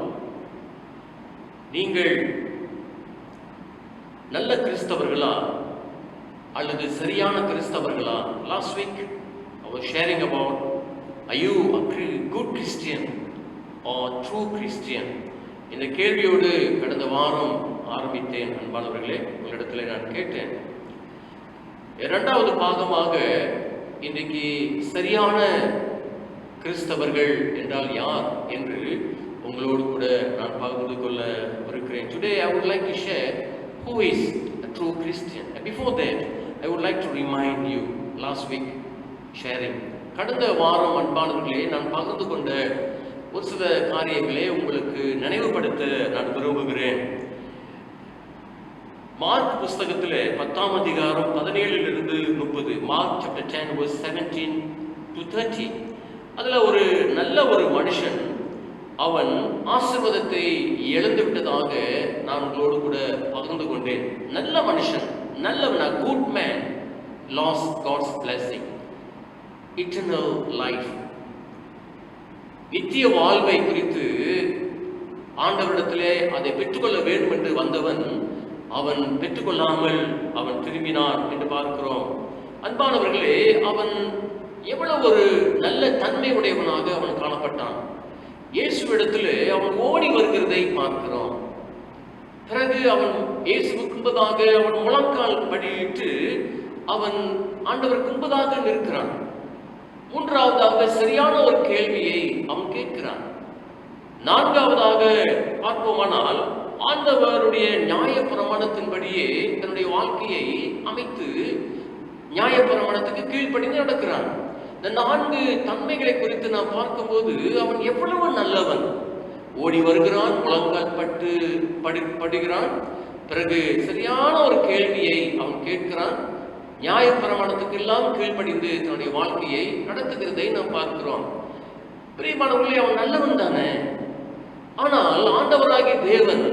நீங்கள் நல்ல கிறிஸ்தவர்களா அல்லது சரியான கிறிஸ்தவர்களா? Last week I was sharing about, are you a good Christian or true Christian? இந்த கேள்வியோடு கடந்த வாரம் ஆரம்பித்தேன். அன்பானவர்களே, உங்களிடத்தில் நான் கேட்டேன். இரண்டாவது பாகமாக இன்றைக்கு சரியான கிறிஸ்தவர்கள் என்றால் யார் என்று உங்களோடு கூட நான் பகிர்ந்து கொள்ள இருக்கிறேன். Today I would like to share who is a true Christian. And before that, I would like to remind you last week sharing. கடந்த வாரம் அன்பானவர்களே நான் பகிர்ந்து கொண்ட ஒரு சில காரியங்களே உங்களுக்கு நினைவுபடுத்த நான் விரும்புகிறேன். மார்க் புஸ்தகத்திலே 10ஆம் அதிகாரம் 17 to 30, mark chapter 10 verse 17 to 30. அதுல ஒரு நல்ல ஒரு மனுஷன் அவன் ஆசீர்வாதத்தை இழந்து விட்டதாக நான் உங்களோடு கூட பகிர்ந்து கொண்டேன். நல்ல மனுஷன், நல்லவன், a good man lost God's blessing, eternal life. நித்திய வாழ்வை குறித்து ஆண்டவரிடத்திலே அதை பெற்றுக்கொள்ள வேண்டும் என்று வந்தவன் அவன் பெற்றுக்கொள்ளாமல் அவன் திரும்பினான் என்று பார்க்கிறோம். அன்பானவர்களே, அவன் எவ்வளவு ஒரு நல்ல தன்மை உடையவனாக அவன் காணப்பட்டான். இயேசுவிடத்திலே அவன் ஓடி வருகிறதை பார்க்கிறோம். பிறகு அவன் இயேசுவுக்கு முன்பதாக அவன் முழங்கால் படியிட்டு அவன் ஆண்டவருக்கு முன்பதாக நிற்கிறான். மூன்றாவதாக சரியான ஒரு கேள்வியை அவன் கேட்கிறான். நான்காவதாக பார்ப்போமானால் ஆண்டவருடைய நியாய பிரமாணத்தின்படியே தன்னுடைய வாழ்க்கையை அமைத்து நியாய பிரமாணத்துக்கு கீழ்ப்படிந்து நடக்கிறான். இந்த 4 தன்மைகளை குறித்து நாம் பார்க்கும்போது அவன் எவ்வளவு நல்லவன். ஓடி வருகிறான், முழங்கால் படுகிறான், பிறகு சரியான ஒரு கேள்வியை அவன் கேட்கிறான், நியாய பிரமாணத்துக்கு எல்லாம் கீழ்ப்படிந்து தன்னுடைய வாழ்க்கையை நடத்துகிறதை நாம் பார்க்கிறோம். பிரியமானவர்களே, அவன் நல்லவன் தானே. ஆனால் ஆண்டவராகிய தேவன்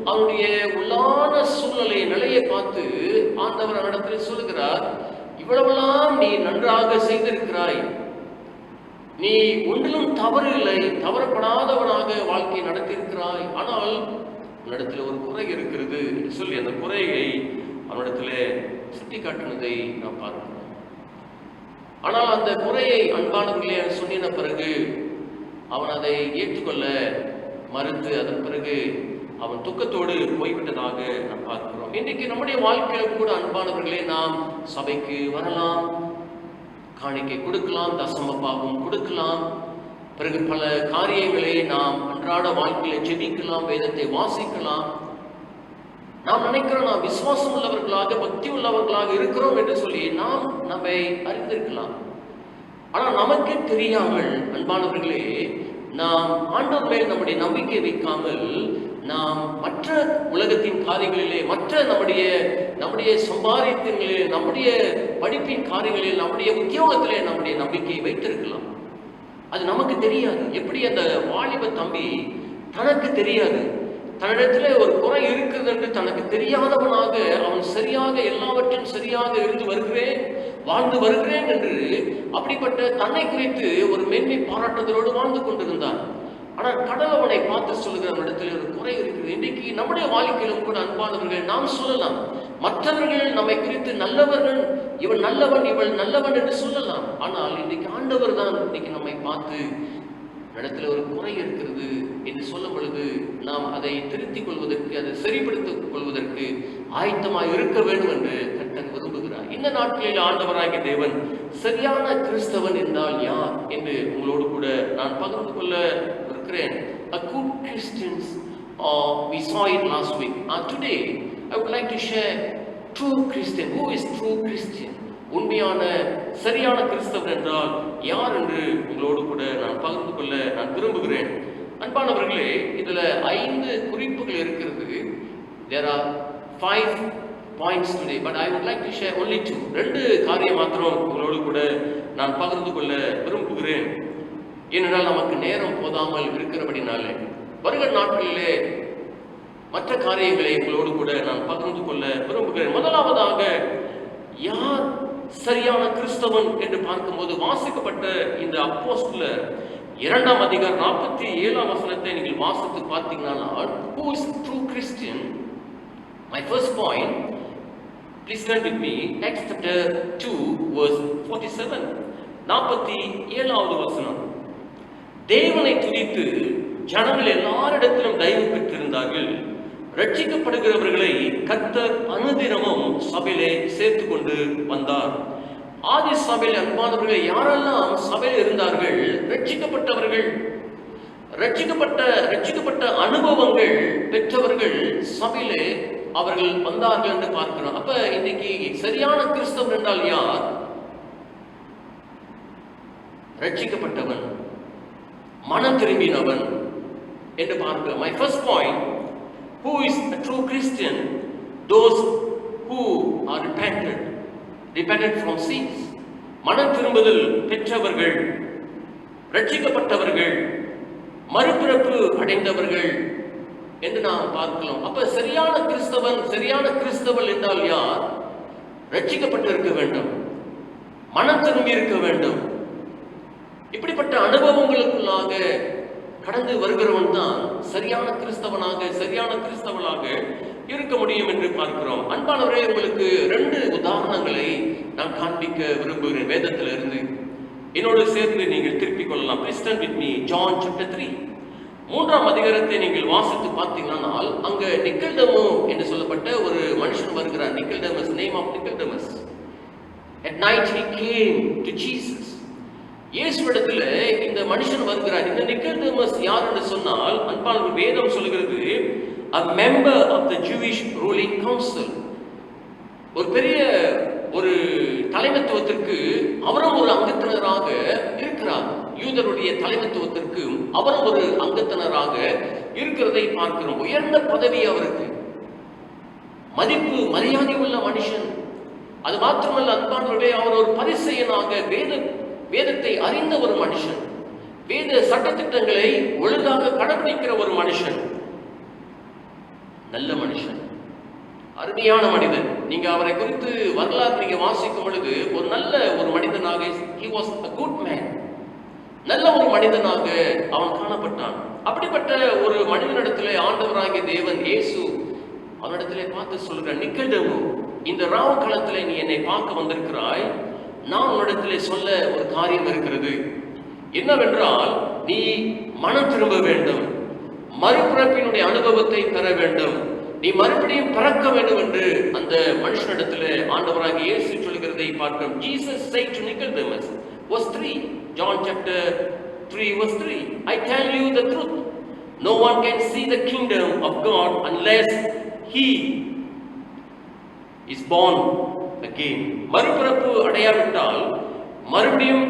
அவனுடைய உள்ளான சூழ்நிலை நிலையை பார்த்து ஆண்டவர் அவனிடத்தில் சொல்லுகிறார், இவ்வளவெல்லாம் நீ நன்றாக செய்திருக்கிறாய், நீ ஒன்றிலும் தவறு இல்லை, தவறப்படாதவனாக வாழ்க்கையை நடத்தியிருக்கிறாய், ஆனால் உன்னிடத்தில் ஒரு குறை இருக்கிறது என்று சொல்லி அந்த குறையை அவனிடத்தில் சுட்டி காட்டினதை நாம் பார்க்கிறோம். ஆனால் அந்த குறையை அன்பானவர்களே சொன்னின பிறகு அவன் அதை ஏற்றுக்கொள்ள மறுத்து அதன் பிறகு அவன் துக்கத்தோடு போய்விட்டதாக நாம் பார்க்கிறோம். இன்றைக்கு நம்முடைய வாழ்க்கையில கூட அன்பானவர்களே, நாம் சபைக்கு வரலாம், காணிக்கை கொடுக்கலாம், தசம பாகம் கொடுக்கலாம், பிறகு பல காரியங்களை நாம் அன்றாட வாழ்க்கையில ஜெபிக்கலாம், வேதத்தை வாசிக்கலாம். நாம் நினைக்கிறோம் நாம் விசுவாசம் உள்ளவர்களாக, பக்தி உள்ளவர்களாக இருக்கிறோம் என்று சொல்லி நாம் நம்மை அறிந்திருக்கலாம். ஆனால் நமக்கு தெரியாமல் அன்பானவர்களே, நாம் ஆண்டவர் மேல் நம்முடைய நம்பிக்கை வைக்காமல் நாம் மற்ற உலகத்தின் காரியங்களிலே, மற்ற நம்முடைய சம்பாதித்தங்களிலே, நம்முடைய படிப்பின் காரியங்களில், நம்முடைய உத்தியோகத்திலே நம்முடைய நம்பிக்கையை வைத்திருக்கலாம். அது நமக்கு தெரியாது. எப்படி அந்த வாலிப தம்பி தனக்கு தெரியாது, தன்னிடத்துல ஒரு குறை இருக்கிறது என்று தனக்கு தெரியாதவனாக அவன் சரியாக எல்லாவற்றையும் சரியாக இருந்து வாழ்ந்து வருகிறேன் என்று அப்படிப்பட்ட தன்னை குறித்து ஒரு மேன்மை பாராட்டுதலோடு வாழ்ந்து கொண்டிருந்தான். ஆனால் கடல் அவனை பார்த்து சொல்லுகிற இடத்துல ஒரு குறை இருக்குது. இன்றைக்கு நம்முடைய வாழ்க்கையிலும் கூட அன்பானவர்கள் நாம் சொல்லலாம், மற்றவர்கள் நம்மை குறித்து நல்லவர்கள், இவன் நல்லவன், இவள் நல்லவன் என்று சொல்லலாம். ஆனால் இன்றைக்கு ஆண்டவர் தான் இன்னைக்கு நம்மை பார்த்து இடத்துல ஒரு குறை இருக்கிறது என்று சொல்லும் பொழுது நாம் அதை திருத்திக் கொள்வதற்கு, அதை சரிப்படுத்திக் கொள்வதற்கு ஆயத்தமாக இருக்க வேண்டும் என்று கர்த்தர் விரும்புகிறார். இந்த நாட்களில் ஆண்டவராகிய தேவன் சரியான கிறிஸ்தவன் என்றால் யார் என்று உங்களோடு கூட நான் பகிர்ந்து கொள்ள இருக்கிறேன். A good Christians, we saw it last week. Today I would like to share true Christian. Who is true Christian? உண்மையான சரியான கிறிஸ்தவன் என்றால் யார் என்று உங்களோடு கூட நான் பகிர்ந்து கொள்ள நான் விரும்புகிறேன். அன்பானவர்களே, இதுல 5 குறிப்புகள் இருக்கிறது. There are 5 points today, but I would like to share only 2. 2 காரியம் மாத்திரம் உங்களோடு கூட நான் பகிர்ந்து கொள்ள விரும்புகிறேன். ஏனென்றால் நமக்கு நேரம் போதாமல் இருக்கிறபடினாலே வருகிற நாட்களிலே மற்ற காரியங்களை உங்களோடு கூட நான் பகிர்ந்து கொள்ள விரும்புகிறேன். முதலாவதாக, யார் சரியான கிறிஸ்தவன் என்று பார்க்கும்போது வாசிக்கப்பட்ட இந்த அப்போஸ்தலர் 2ஆம் அதிகாரம் 47ஆம் வசனத்தை நீங்கள் வாசித்து பார்த்தீங்கன்னா, who is true Christian? My first point, please turn with me, Acts chapter 2 verse 47. 47வது வசனம். தேவனை துதித்து ஜனங்கள் எல்லாரிடத்திலும் தயவு பெற்றிருந்தார்கள், ரட்சிக்கப்படுகிறவர்களை கர்த்தர் அனுதினமும் சபையிலே சேர்த்து கொண்டு வந்தார். ஆதி சபையில் அன்பானவர்கள் யாரெல்லாம் சபையில் இருந்தார்கள்? ரட்சிக்கப்பட்டவர்கள். ரட்சிக்கப்பட்ட அனுபவங்கள் பெற்றவர்கள் சபையிலே அவர்கள் வந்தார்கள் என்று பார்க்கிறோம். அப்ப இன்னைக்கு சரியான கிறிஸ்தவன் என்றால் யார்? ரட்சிக்கப்பட்டவன், மனம் திரும்பினவன் என்று பார்க்கிறோம். My first point, who is a true Christian? Those who are repentant from sins. மனம் திரும்புதல் பெற்றவர்கள், ரட்சிக்கப்பட்டவர்கள், மறுபிறப்பு அடைந்தவர்கள் என்று நாம் பார்க்கலாம். அப்ப சரியான கிறிஸ்தவன் என்றால் யார்? ரட்சிக்கப்பட்டிருக்க வேண்டும், மனம் திரும்பி இருக்க வேண்டும். இப்படிப்பட்ட அனுபவங்களுக்குள்ளாக கடந்து வருகிறவன் தான் சரியான கிறிஸ்தவனாக இருக்க முடியும் என்று பார்க்கிறோம். அன்பானவரே, உங்களுக்கு 2 உதாரணங்களை நான் காண்பிக்க விரும்புகிறேன் வேதத்திலிருந்து. என்னோடு சேர்ந்து நீங்கள் திருப்பிக் கொள்ளலாம். Please turn with me, John chapter 3. 3ஆம் அதிகாரத்தை நீங்கள் வாசித்து பார்த்தீங்கன்னா, அங்க நிக்கல்டமு என்று சொல்லப்பட்ட ஒரு மனுஷன் வருகிறார். நிக்கல்டமஸ், name of Nicodemus. At night he came to Jesus. இயேசுவிடத்தில் இந்த மனுஷன் வருகிறார். இந்த நிக்கல்டமஸ் யார் என்று சொன்னால், அன்பான வேதம் சொல்கிறது, a member of the Jewish ruling council. ஒரு பெரிய ஒரு தலைமைத்துவத்திற்கு அவரும் ஒரு அங்கத்தினராக இருக்கிறார். யூதருடைய தலைமைத்துவத்திற்கு அவரும் ஒரு அங்கத்தினராக இருக்கிறதை பார்க்கிறோம். உயர்ந்த பதவி அவருக்கு, மதிப்பு மரியாதை உள்ள மனுஷன். அது மாத்திரமல்ல அன்பானவர்களே, அவர் ஒரு பரிசேயனாக வேதத்தை அறிந்த ஒரு மனுஷன், வேத சட்டத்திட்டங்களை ஒழுங்காக கடைபிடிக்கிற ஒரு மனுஷன், நல்ல மனுஷன், அருமையான மனிதன். நீங்க அவரை குறித்து வரலாறு நீங்க வாசிக்கும் பொழுது ஒரு நல்ல ஒரு மனிதனாக, he was a good man, நல்ல ஒரு மனிதனாக அவன் காணப்பட்டான். அப்படிப்பட்ட ஒரு மனிதனிடத்திலே ஆண்டவராகிய தேவன் இயேசு அவனிடத்திலே பார்த்து சொல்கிற, நிக்கல்டமு, இந்த ராவு காலத்திலே நீ என்னை பார்க்க வந்திருக்கிறாய். நான் உன்னிடத்திலே சொல்ல ஒரு காரியம் இருக்கிறது. என்னவென்றால், நீ மனம் திரும்ப வேண்டும், மறுபிறப்பினுடைய அனுபவத்தை பெற வேண்டும், நீ மறுபடியும் பிறக்க வேண்டும் என்று அந்த மனுஷனிடத்திலே ஆண்டவராகிய இயேசு சொல்கிறதை பார்க்கிறோம். Jesus said to Nicodemus, verse 3, John chapter 3 verse 3, I tell you the truth, no one can see the kingdom of God unless he is born again. மறுபிறப்பு அடையாவிட்டால், மறுபடியும்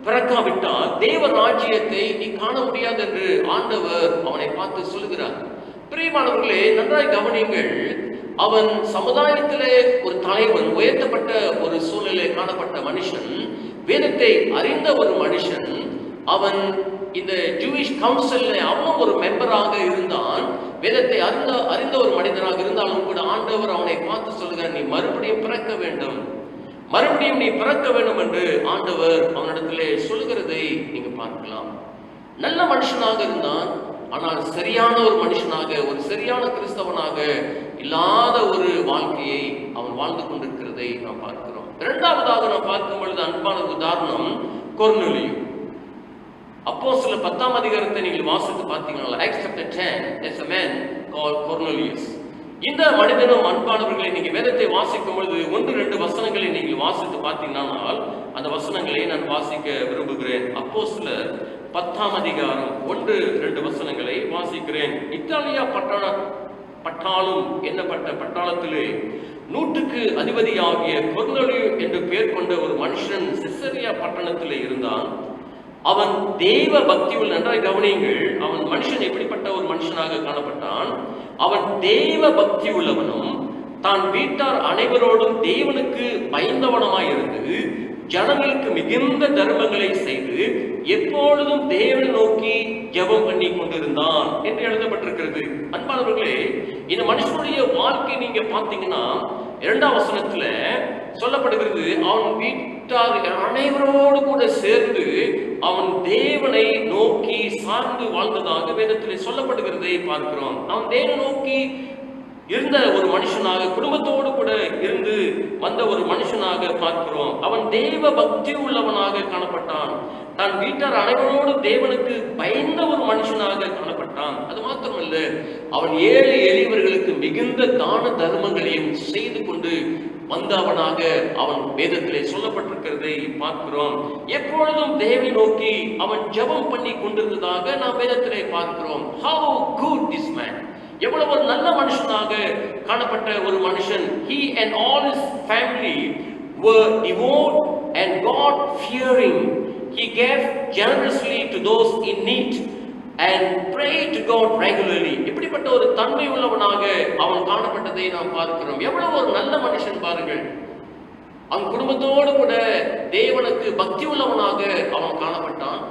பிறக்காவிட்டால் தேவ ராஜ்யத்தை நீ காண முடியாது என்று ஆண்டவர் அவனை பார்த்து சொல்லுகிறார். பிரியமானவர்களே, நன்றாய் கவனியுங்கள். அவன் சமுதாயத்திலே ஒரு தலைவன், உயர்த்தப்பட்ட ஒரு சூழ்நிலை காணப்பட்ட மனுஷன், வேதத்தை அறிந்த ஒரு மனுஷன். அவன் இந்த ஜூயிஷ் கவுன்சில் அவனும் ஒரு மெம்பராக இருந்தான். வேதத்தை அறிந்த ஒரு மனிதனாக இருந்தாலும் கூட ஆண்டவர் அவனை பார்த்து சொல்லுகிறார், நீ மறுபடியும் பிறக்க வேண்டும், மறுபடியும் நீ பிறக்க வேண்டும் என்று ஆண்டவர் அவனிடத்திலே சொல்லுகிறதை நீங்க பார்க்கலாம். நல்ல மனுஷனாக இருந்தான், ஆனால் சரியான ஒரு மனுஷனாக, ஒரு சரியான கிறிஸ்தவனாக இல்லாத ஒரு வாழ்க்கையை அவன் வாழ்ந்து கொண்டிருக்கிறதை நாம் பார்க்கிறோம். 2ஆவதாக நாம் பார்க்கும் பொழுது அன்பான உதாரணம் கொர்நேலியு. அப்போஸ்தலர் 10ஆம் அதிகாரத்தை நீங்கள் வாசித்து பார்த்தீங்கன்னா, Acts chapter 10, there's a man called Cornelius. இந்த மனிதனும் அன்பானவர்களை நீங்க வேதத்தை வாசிக்கும் பொழுது 1-2 வசனங்களை நீங்கள் வாசித்து பார்த்தீங்கன்னா, அந்த வசனங்களை நான் வாசிக்க விரும்புகிறேன். அப்போஸ்தலர் 10ஆம் அதிகாரம் 1-2 வசனங்களை வாசிக்கிறேன். இத்தாலியா பட்டாளம் என்னப்பட்ட பட்டாளத்திலே 100க்கு அதிபதியாகிய கொர்நேலியு என்று பெயர் கொண்ட ஒரு மனுஷன் செசரியா பட்டணத்திலே இருந்தான். அவன் தேவ பக்தி உள்ள, நன்றாய் கவனியுங்கள், அவன் மனுஷன் எப்படிப்பட்ட ஒரு மனுஷனாக காணப்பட்டான். அவன் தேவ பக்தி உள்ளவனும் தான் வீட்டார் அனைவரோடும் தேவனுக்கு பயந்தவனமாயிருந்து ஜனங்களுக்கு மிகுந்த தர்மங்களை செய்து எப்பொழுதும் தேவனை நோக்கி ஜெபம் பண்ணி கொண்டிருந்தான் என்று எழுதப்பட்டிருக்கிறது. அன்பானவர்களே, இந்த மனுஷனுடைய வாழ்க்கை நீங்க பார்த்தீங்கன்னா 2ஆம் வசனத்துல சொல்லப்படுகிறது, அவன் வீட்டார் அனைவரோடு கூட சேர்ந்து அவன் தேவனை நோக்கி சார்ந்து வாழ்ந்ததாக வேதத்திலே சொல்லப்படுகிறதை பார்க்கிறோம். அவன் தேவனை நோக்கி இருந்த ஒரு மனுஷனாக, குடும்பத்தோடு கூட இருந்து வந்த ஒரு மனுஷனாக பார்க்கிறோம். அவன் தேவ பக்தி உள்ளவனாக காணப்பட்டான். தன் வீட்டார் அனைவரோடு தேவனுக்கு பயந்த ஒரு மனுஷனாக காணப்பட்டான். அது மாத்திரமல்ல, அவன் 7 எளியவர்களுக்கு மிகுந்த தான தர்மங்களையும் செய்து கொண்டு வந்தவனாக அவன் வேதத்திலே சொல்லப்பட்டிருக்கிறதை பார்க்கிறோம். எப்பொழுதும் தேவனை நோக்கி அவன் ஜெபம் பண்ணி கொண்டிருந்ததாக நாம் வேதத்திலே பார்க்கிறோம். How good this man! எவ்வளவு ஒரு நல்ல மனுஷனாக காணப்பட்ட ஒரு மனுஷன். He and all his family were devout and God fearing. He gave generously to those in need and prayed to God regularly. இப்படிப்பட்ட ஒரு தன்மை உள்ளவனாக அவன் காணப்பட்டதை நாம் பார்க்கிறோம். எவ்வளவு ஒரு நல்ல மனுஷன் பாருங்கள். அவன் குடும்பத்தோடு கூட தேவனுக்கு பக்தி உள்ளவனாக அவன் காணப்பட்டான்.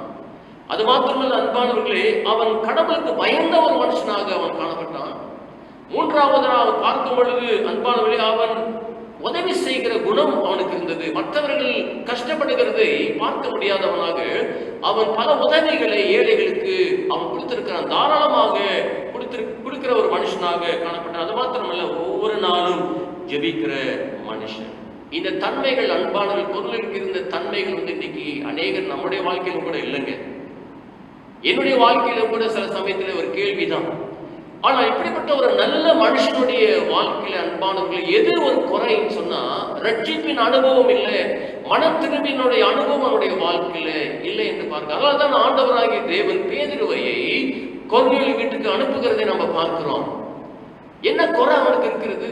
அது மாத்திரமல்ல அன்பானவர்களே, அவன் கடவுளுக்கு பயந்த ஒரு மனுஷனாக அவன் காணப்பட்டான். மூன்றாவதாக பார்க்கும் பொழுது அன்பானவர்களே, அவன் உதவி செய்கிற குணம் அவனுக்கு இருந்தது. மற்றவர்கள் கஷ்டப்படுகிறதை பார்க்க முடியாதவனாக அவன் பல உதவிகளை ஏழைகளுக்கு அவன் கொடுத்திருக்கிறான். தாராளமாக கொடுக்கிற ஒரு மனுஷனாக காணப்பட்டான். அது மாத்திரமல்ல, ஒவ்வொரு நாளும் ஜெபிக்கிற மனுஷன். இந்த தன்மைகள் அன்பானவர்கள் பொருளுக்கு இருந்த தன்மைகள் இன்னைக்கு அநேகர் நம்முடைய வாழ்க்கையிலும் கூட இல்லைங்க. என்னுடைய வாழ்க்கையில கூட சில சமயத்தில் ஒரு கேள்விதான். ஆனா இப்படிப்பட்ட ஒரு நல்ல மனுஷனுடைய வாழ்க்கையில அன்பானவர்கள் எது ஒரு குறைன்னு சொன்னா, ரட்சிப்பின் அனுபவம் இல்லை, மன திரும்பினுடைய அனுபவம் அவனுடைய வாழ்க்கையில இல்லை என்று பார்க்க. அதனால்தான் ஆண்டவராகிய தேவன் பேதுருவை கொர்நேலியு வீட்டுக்கு அனுப்புகிறதை நம்ம பார்க்கிறோம். என்ன குறை அவனுக்கு இருக்கிறது?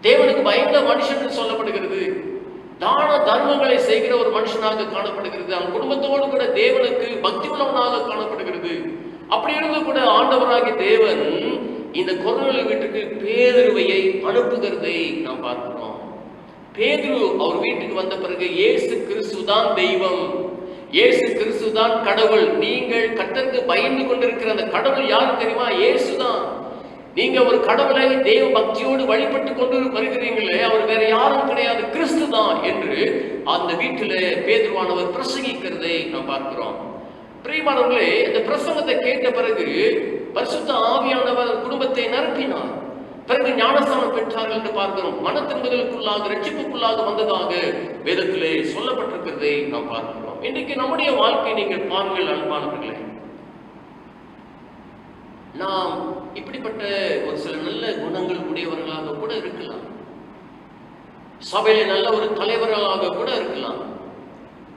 தேவனுக்கு பயந்த மனுஷன் சொல்லப்படுகிறது. தான தர்மங்களை செய்கிற ஒரு மனுஷனாக காணப்படுகிறது. அவன் குடும்பத்தோடு கூட தேவனுக்கு பக்தி உள்ளவனாக காணப்படுகிறது. அப்படி இருந்து கூட ஆண்டவராகிய தேவன் இந்த கொர்நேலியு வீட்டுக்கு பேதுருவையை அனுப்புகிறதை நாம் பார்க்கிறோம். பேதுரு அவர் வீட்டுக்கு வந்த பிறகு இயேசு கிறிஸ்து தான் தெய்வம், இயேசு கிறிஸ்து தான் கடவுள். நீங்கள் கர்த்தருக்கு பயந்து கொண்டிருக்கிற அந்த கடவுள் யாரு தெரியுமா? இயேசு தான். நீங்க ஒரு கடவுளை தேவ பக்தியோடு வழிபட்டு கொண்டு வருகிறீங்களே, அவர் வேற யாரும் கிடையாது, கிறிஸ்து தான் என்று அந்த வீட்டில பேதுருவானவர் பிரசங்கிக்கிறதை நாம் பார்க்கிறோம். பிரியமானவர்களே, இந்த பிரசங்கத்தை கேட்ட பிறகு பரிசுத்த ஆவியானவர் குடும்பத்தை நிரப்பினார். பிறகு ஞானஸ்நானம் பெற்றார்கள் என்று பார்க்கிறோம். மன திரும்புதலுக்குள்ளாக ரட்சிப்புக்குள்ளாக வந்ததாக வேதத்திலே சொல்லப்பட்டிருக்கிறதை நாம் பார்க்கிறோம். இன்றைக்கு நம்முடைய வாழ்க்கை நீங்கள் பாருங்கள் அன்பானவர்களே, நாம் இப்படிப்பட்ட ஒரு சில நல்ல குணங்கள் உடையவர்களாக கூட இருக்கலாம், சபையில நல்ல ஒரு தலைவர்களாக கூட இருக்கலாம்.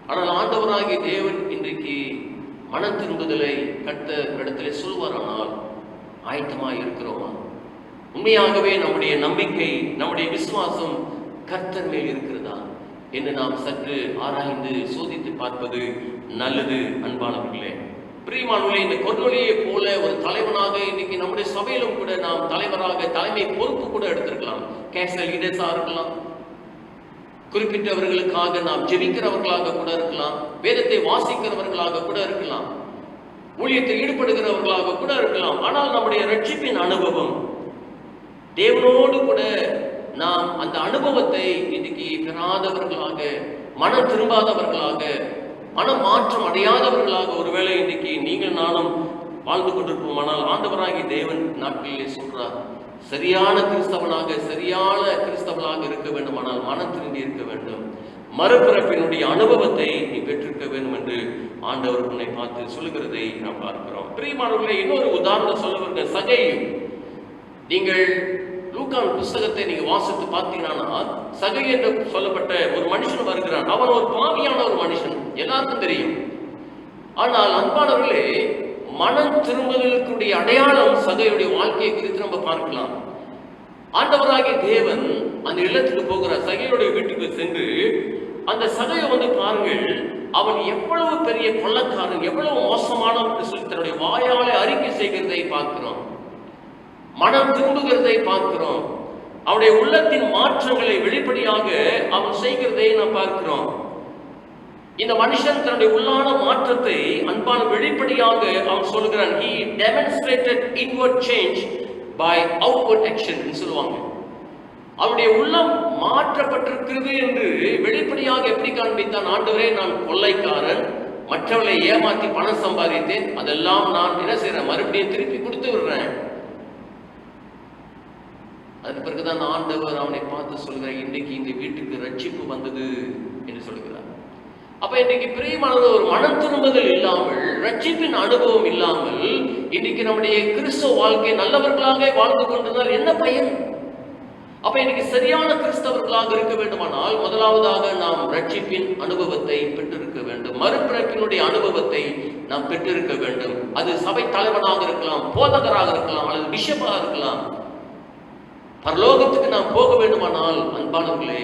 ஆனால் ஆண்டவராகிய தேவன் இன்றைக்கு மன திரும்புதலை கர்த்தர் இடத்திலே சொல்வாரானால் ஆயத்தமாக இருக்கிறோமா? உண்மையாகவே நம்முடைய நம்பிக்கை, நம்முடைய விசுவாசம் கர்த்தர் மேல் இருக்கிறதா என்று நாம் சற்று ஆராய்ந்து சோதித்து பார்ப்பது நல்லது அன்பானவர்களே. பிரியமானவர்களே, இந்த கொர்நேலியை போல ஒரு தலைவனாக இன்னைக்கு நம்முடைய சபையிலும் கூட நாம் தலைவராக தலைமை பொறுப்பு கூட எடுத்திருக்கலாம். கேஸ்டல் லீடர்ஸா இருக்கலாம், குறிப்பிட்டவர்களுக்காக நாம் ஜெபிக்கிறவர்களாக கூட இருக்கலாம், வேதத்தை வாசிக்கிறவர்களாக கூட இருக்கலாம், ஊழியத்தில் ஈடுபடுகிறவர்களாக கூட இருக்கலாம். ஆனால் நம்முடைய ரட்சிப்பின் அனுபவம், தேவனோடு கூட நாம் அந்த அனுபவத்தை இன்னைக்கு பெறாதவர்களாக, மனம் திரும்பாதவர்களாக, மனமாற்றம் அடையாதவர்களாக ஒருவேளை இன்னைக்கு நீங்கள் நானும் வாழ்ந்து கொண்டிருப்போமானால் ஆண்டவராகிய தேவன் நாட்களிலே சொல்றார், சரியான கிறிஸ்தவனாக சரியான கிறிஸ்தவனாக இருக்க வேண்டுமானால் மனம் திரும்பி இருக்க வேண்டும், மறுபிறப்பினுடைய அனுபவத்தை நீ பெற்றிருக்க வேண்டும் என்று ஆண்டவர் உன்னை பார்த்து சொல்லுகிறதை நாம் பார்க்கிறோம். பிரியமானவர்களே, இன்னொரு உதாரணம் சொல்லுவாங்க, சகேயு. நீங்கள் லூக்கான் புஸ்தகத்தை நீங்க வாசித்து பார்த்தீங்கன்னா, சகை என்று சொல்லப்பட்ட ஒரு மனுஷன் வருகிறான். அவன் ஒரு பாவியான ஒரு மனுஷன், எல்லாருக்கும் தெரியும். ஆனால் அன்பானவர்களே, மனம் திரும்புதலுக்குடைய அடையாளம் சகையுடைய வாழ்க்கையை குறித்து நம்ம பார்க்கலாம். ஆண்டவராகிய தேவன் அந்த இல்லத்துக்கு போகிறார், சகையுடைய வீட்டுக்கு சென்று அந்த சகையை வந்து பாருங்கள், அவன் எவ்வளவு பெரிய கொள்ளக்காரன், எவ்வளவு மோசமானவன் என்று சொல்லி தன்னுடைய வாயாலே அறிக்கை செய்கிறதை பார்க்கிறோம், மனம் திரும்புகிறதை பார்க்கிறோம். அவனுடைய உள்ளத்தின் மாற்றங்களை வெளிப்படையாக அவன் செய்கிறதை நாம் பார்க்கிறோம். இந்த மனுஷன் தன்னுடைய உள்ளான மாற்றத்தை அன்பான வெளிப்படையாக அவன் சொல்கிறான். He demonstrated inward change by outward action என்று சொல்லுவாங்க. அவனுடைய உள்ளம் மாற்றப்பட்டிருக்கிறது என்று வெளிப்படையாக எப்படி காண்பித்தான்? ஆண்டவரே, நான் கொள்ளைக்காரன், மற்றவர்களை ஏமாற்றி பணம் சம்பாதித்தேன், அதெல்லாம் நான் என்ன செய்யறேன், மறுபடியும் திருப்பி கொடுத்து விடுறேன். அதுக்கு பிறகுதான் ஆண்டவர் அவனை பார்த்து சொல்கிறார், இன்றைக்கு இந்த வீட்டுக்கு ரட்சிப்பு வந்தது என்று சொல்கிறார். அப்ப இன்னைக்கு பிரியமானவர் ஒரு மனம் திரும்புதல் இல்லாமல், ரட்சிப்பின் அனுபவம் இல்லாமல் இன்னைக்கு நம்முடைய கிறிஸ்தவ வாழ்க்கை நல்லவர்களாக வாழ்ந்து கொண்டிருந்தால் என்ன பயன்? அப்ப இன்னைக்கு சரியான கிறிஸ்தவர்களாக இருக்க வேண்டுமானால் முதலாவதாக நாம் ரட்சிப்பின் அனுபவத்தை பெற்றிருக்க வேண்டும். மறுபிறப்பினுடைய அனுபவத்தை நாம் பெற்றிருக்க வேண்டும். அது சபை தலைவனாக இருக்கலாம், போதகராக இருக்கலாம், அல்லது பிஷப்பாக இருக்கலாம். பரலோகத்துக்கு நாம் போக வேண்டுமானால் அன்பானவர்களே,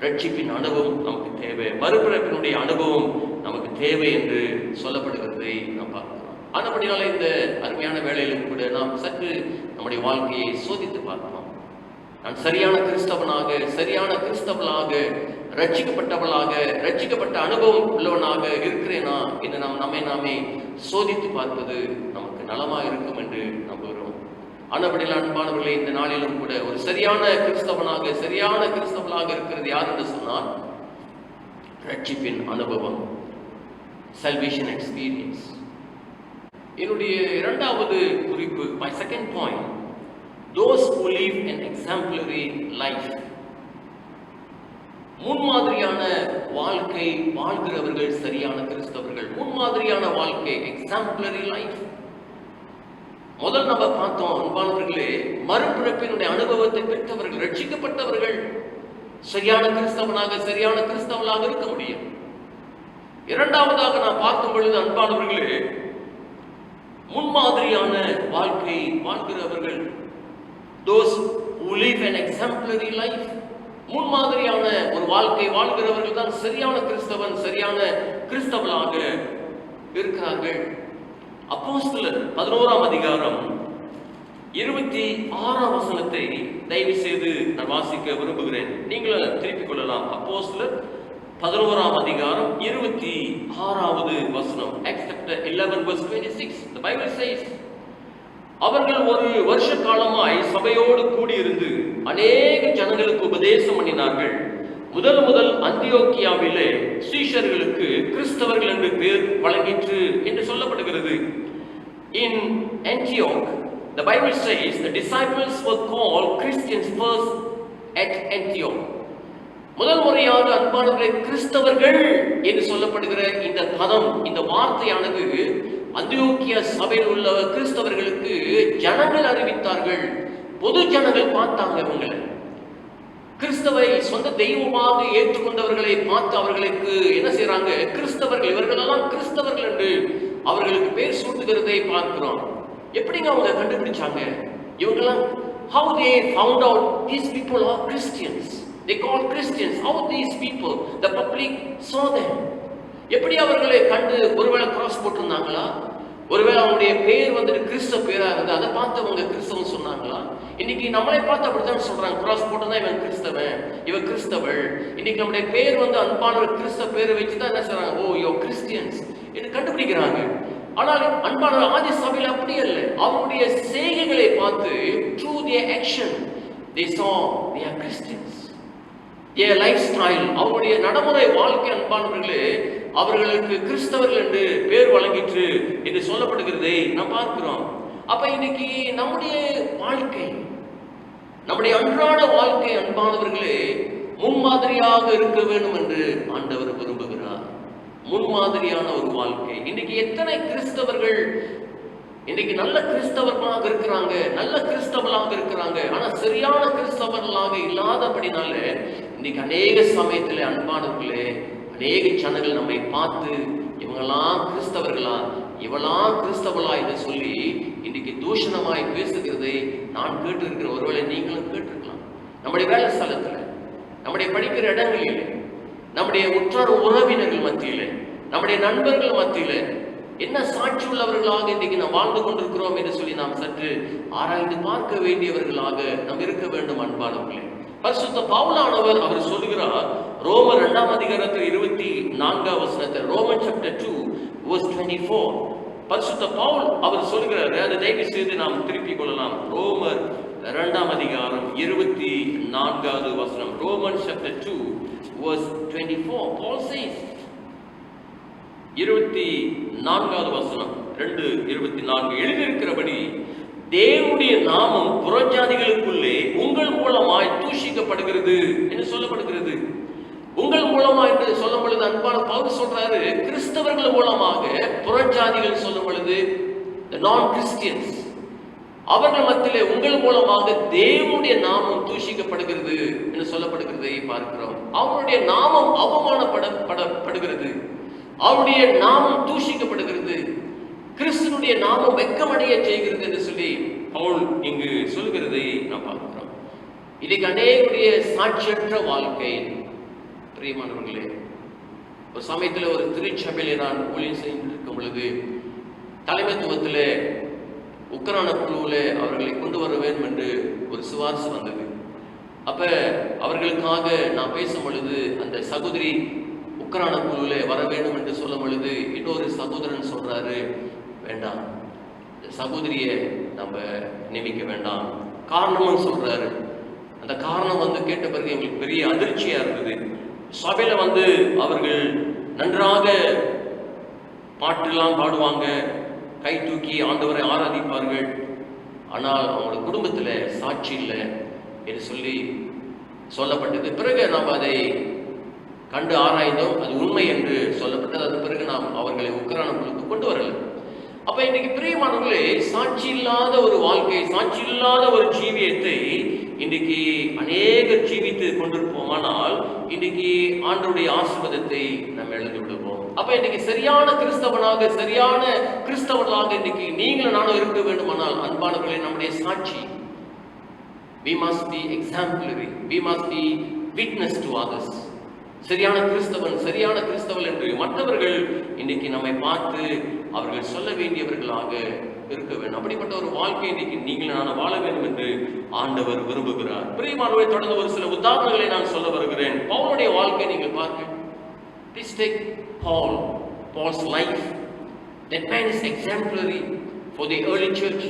ரட்சிப்பின் அனுபவம் நமக்கு தேவை, மறுபிறப்பினுடைய அனுபவம் நமக்கு தேவை என்று சொல்லப்படுகிறதை நாம் பார்க்கிறோம். ஆனபடினால இந்த அருமையான வேளையிலும் கூட நாம் சற்று நம்முடைய வாழ்க்கையை சோதித்து பார்க்கலாம். நான் சரியான கிறிஸ்தவனாக ரட்சிக்கப்பட்டவளாக, ரட்சிக்கப்பட்ட அனுபவம் உள்ளவனாக இருக்கிறேனா என்று நம்மை நாமே சோதித்து பார்ப்பது நமக்கு நலமாக இருக்கும் என்று நம்புகிறோம். ஆனபடியில் அன்பானவர்களே, இந்த நாளிலும் கூட ஒரு சரியான கிறிஸ்தவனாக இருக்கிறது யார் என்று சொன்னால் ரட்சிப்பின் அனுபவம், salvation experience. என்னுடைய இரண்டாவது குறிப்பு, my second point, those who live an exemplary life. முன்மாதிரியான வாழ்க்கை வாழ்கிறவர்கள் சரியான கிறிஸ்தவர்கள். முன்மாதிரியான வாழ்க்கை, எக்ஸாம்பிளரி லைஃப். முதல் நம்ம பார்த்தோம் அன்பானவர்களே, மறுபிறப்பினுடைய அனுபவத்தை பெற்றவர்கள், ரட்சிக்கப்பட்டவர்கள் சரியான கிறிஸ்தவளாக இருக்க முடியும். இரண்டாவதாக நான் பார்க்கும் பொழுது அன்பானவர்களே, முன்மாதிரியான வாழ்க்கை வாழ்கிறவர்கள், those who live an exemplary life. முன்மாதிரியான ஒரு வாழ்க்கை வாழ்கிறவர்கள் தான் சரியான கிறிஸ்தவளாக இருக்கிறார்கள். அப்போஸ்தலர் 11ஆம் அதிகாரம் 26ஆம் வசனத்தை தயவு செய்து நான் வாசிக்க விரும்புகிறேன். நீங்களும் திருப்பிக் கொள்ளலாம். அப்போஸ்தலர் 11ஆம் அதிகாரம் 26வது வசனம். Acts chapter 11 verse 26. The Bible says, அவர்கள் ஒரு வருஷ காலமாய் சபையோடு கூடியிருந்து அநேக ஜனங்களுக்கு உபதேசம் பண்ணினார்கள். முதல் அந்தியோக்கியாவிலே சீஷர்களுக்கு கிறிஸ்தவர்கள் என்று பெயர் வழங்கிற்று என்று சொல்லப்படுகிறது. In Antioch, the Bible says the disciples were called Christians first at Antioch. முதல் முறையாக அன்பானவர்களே, கிறிஸ்தவர்கள் என்று சொல்லப்படுகிற இந்த பதம், இந்த வார்த்தையானது அந்தியோக்கியா சபையில் உள்ள கிறிஸ்தவர்களுக்கு ஜனங்கள் அறிவித்தார்கள். பொது ஜனங்கள் பார்த்தாங்க. இவங்களை கிறிஸ்தவை சொந்த தெய்வமாக ஏற்றுக்கொண்டவர்களை பார்த்து அவர்களுக்கு என்ன செய்யறாங்க? கிறிஸ்தவர்கள், இவர்களெல்லாம் கிறிஸ்தவர்கள் என்று அவர்களுக்கு பேர் சூட்டுகிறதை பார்க்கிறோம். எப்படிங்க அவங்க கண்டுபிடிச்சாங்க? இவங்கெல்லாம் how they found out these people are Christians, they called Christians, how these people, the public saw them. எப்படி அவர்களை கண்டு? ஒருவேளை கிராஸ் போட்டிருந்தாங்களா? ஒருவேளை அவங்களுடைய பேர் வந்துட்டு கிறிஸ்தவ பேரா இருந்து அதை பார்த்து அவங்க கிறிஸ்தவன் சொன்னாங்களா? இன்னைக்கு நம்மளை பார்த்து அப்படித்தான் சொல்றாங்க. கிராஸ் போட்டுதான் இவன் கிறிஸ்தவன், இவன் கிறிஸ்தவள். இன்னைக்கு நம்முடைய பேர் வந்து அன்பானவர் கிறிஸ்தவ பேரை வச்சுதான் என்ன செய்றாங்க? ஓ யோ கிறிஸ்டியன்ஸ் என்று கண்டுபிடிக்கிறாங்க. ஆனால் அன்பானவர் ஆதி சபையில் அப்படி அல்ல. அவருடைய செய்கைகளை பார்த்து through their action they saw they are Christians. their lifestyle, அவருடைய நடைமுறை வாழ்க்கை அன்பானவர்களே அவர்களுக்கு கிறிஸ்தவர்கள் என்று பேர் வழங்கிற்று என்று சொல்லப்படுகிறதை நாம் பார்க்கிறோம். அப்ப இன்னைக்கு நம்முடைய வாழ்க்கை, நம்முடைய அன்றாட வாழ்க்கை அன்பானவர்களே முன்மாதிரியாக இருக்க வேண்டும் என்று ஆண்டவர் விரும்புகிறார். முன்மாதிரியான ஒரு வாழ்க்கை. இன்னைக்கு எத்தனை கிறிஸ்தவர்கள் இன்னைக்கு நல்ல கிறிஸ்தவர்களாக இருக்கிறாங்க, ஆனா சரியான கிறிஸ்தவர்களாக இல்லாதபடினால இன்னைக்கு அநேக சமயத்துல அன்பானவர்களே அநேக ஜனங்கள் நம்மை பார்த்து இவங்கெல்லாம் கிறிஸ்தவர்களா, இவெல்லாம் கிறிஸ்தவளா என்று சொல்லி இன்னைக்கு தூஷணமாய் பேசுகிறதை நான் கேட்டிருக்கிறேன். ஒருவேளை நீங்களும் கேட்டிருக்கலாம். நம்முடைய வேலை ஸ்தலத்துல, நம்முடைய படிக்கிற இடங்களில், நம்முடைய உற்றார் உறவினர்கள் மத்தியில, நம்முடைய நண்பர்கள் மத்தியில என்ன சாட்சி உள்ளவர்களாக இன்றைக்கு நாம் வாழ்ந்து கொண்டிருக்கிறோம் என்று சொல்லி நாம் சற்று ஆராய்ந்து பார்க்க வேண்டியவர்களாக நாம் இருக்க வேண்டும் அன்பானவர்களே. பரிசுத்த பவுலானவர் அவர் சொல்லுகிறார், ரோமர் 2ஆம் அதிகாரத்தில் 24ஆம் வசனத்தில், ரோமன் சாப்டர் 2 verse 24, பரிசுத்த பவுல் அவர் சொல்லுகிறார். அதை தயவு செய்து நாம் திருப்பிக் கொள்ளலாம். ரோமர் 2ஆம் அதிகாரம் 24வது வசனம். Roman chapter 2 verse 24, Paul says, 24வது வசனம் 2:24, எழுதியிருக்கிறபடி தேவனுடைய நாமம் புறஜாதிகளுக்குள்ளே உங்கள் மூலமாய் தூஷிக்கப்படுகிறது என்று சொல்லப்படுகிறது. உங்கள் மூலமா என்று சொல்லும் பொழுது அன்பான பவுல் சொல்றாரு, கிறிஸ்தவர்கள் மூலமாக புறஜாதிகள் சொல்லும் பொழுது நான் கிறிஸ்டியன்ஸ் அவர்கள் மத்தியிலே உங்கள் மூலமாக தேவனுடைய நாமம் தூஷிக்கப்படுகிறது என்று சொல்லப்படுகிறதை பார்க்கிறோம். அவருடைய நாமம் அவமானப்படுகிறது, அவருடைய நாமம் தூஷிக்கப்படுகிறது, கிறிஸ்துனுடைய நாமம் வெட்கமடைய செய்கிறது என்று சொல்லி பவுல் இங்கு சொல்கிறதை நாம் பார்க்கிறோம். இன்னைக்கு அநேகருடைய சாட்சியற்ற வாழ்க்கை. பிரியமானவர்களே, ஒரு சமயத்தில் ஒரு திருச்சபையிலே நான் ஊழியம் செய்திருக்கும் பொழுது தலைமைத்துவத்தில் உக்ரான குழுவில் அவர்களை கொண்டு வர வேண்டும் என்று ஒரு சிபாரிசு வந்தது. அப்போ அவர்களுக்காக நான் பேசும் பொழுது அந்த சகோதரி உக்ரான குழுவில் வர வேண்டும் என்று சொல்லும் பொழுது இன்னொரு சகோதரன் சொல்றாரு, வேண்டாம், சகோதரியை நம்ம நியமிக்க வேண்டாம், காரணமும் சொல்றாரு. அந்த காரணம் கேட்ட பிறகு எங்களுக்கு பெரிய அதிர்ச்சியா இருந்தது. சபையில அவர்கள் நன்றாக பாட்டெல்லாம் பாடுவாங்க, கை தூக்கி ஆண்டவரை ஆராதிப்பார்கள், ஆனால் அவங்களோட குடும்பத்தில் சாட்சி இல்லை என்று சொல்லி சொல்லப்பட்டது. பிறகு நாம் அதை கண்டு ஆராய்ந்தோம், அது உண்மை என்று சொல்லப்பட்டது. அதன் பிறகு நாம் அவர்களை உக்ரான குழுக்கு கொண்டு வரல. அப்ப இன்னைக்கு பிரியமானவர்களே, சாட்சி இல்லாத ஒரு வாழ்க்கை, சாட்சி இல்லாத ஒரு ஜீவியத்தை இன்றைக்கு அநேகர் ஜீவித்து கொண்டிருப்போமானால் இன்றைக்கு ஆண்டவருடைய ஆசீர்வாதத்தை நம்ம எழுதி விடுவோம். அப்ப இன்னைக்கு சரியான கிறிஸ்தவனாக, சரியான கிறிஸ்தவர்களாக இன்னைக்கு நீங்களும் நானும் இருக்க வேண்டுமானால் அன்பானவர்களே, நம்முடைய சாட்சி, we must be exemplary, we must be witness to others. சரியான கிறிஸ்தவன், சரியான கிறிஸ்தவன் என்று மற்றவர்கள் இன்னைக்கு நம்மை பார்த்து அவர்கள் சொல்ல வேண்டியவர்களாக இருக்க வேண்டும். அப்படிப்பட்ட ஒரு வாழ்க்கை இன்னைக்கு நீங்கள் நான் வாழ வேண்டும் என்று ஆண்டவர் விரும்புகிறார். பிரியமானவர்களே, தொடர்ந்து ஒரு சில உதாரணங்களை நான் சொல்ல வருகிறேன். பவுலுடைய வாழ்க்கை நீங்கள் பார்க்க. Please take Paul's life. That man is exemplary for the early church.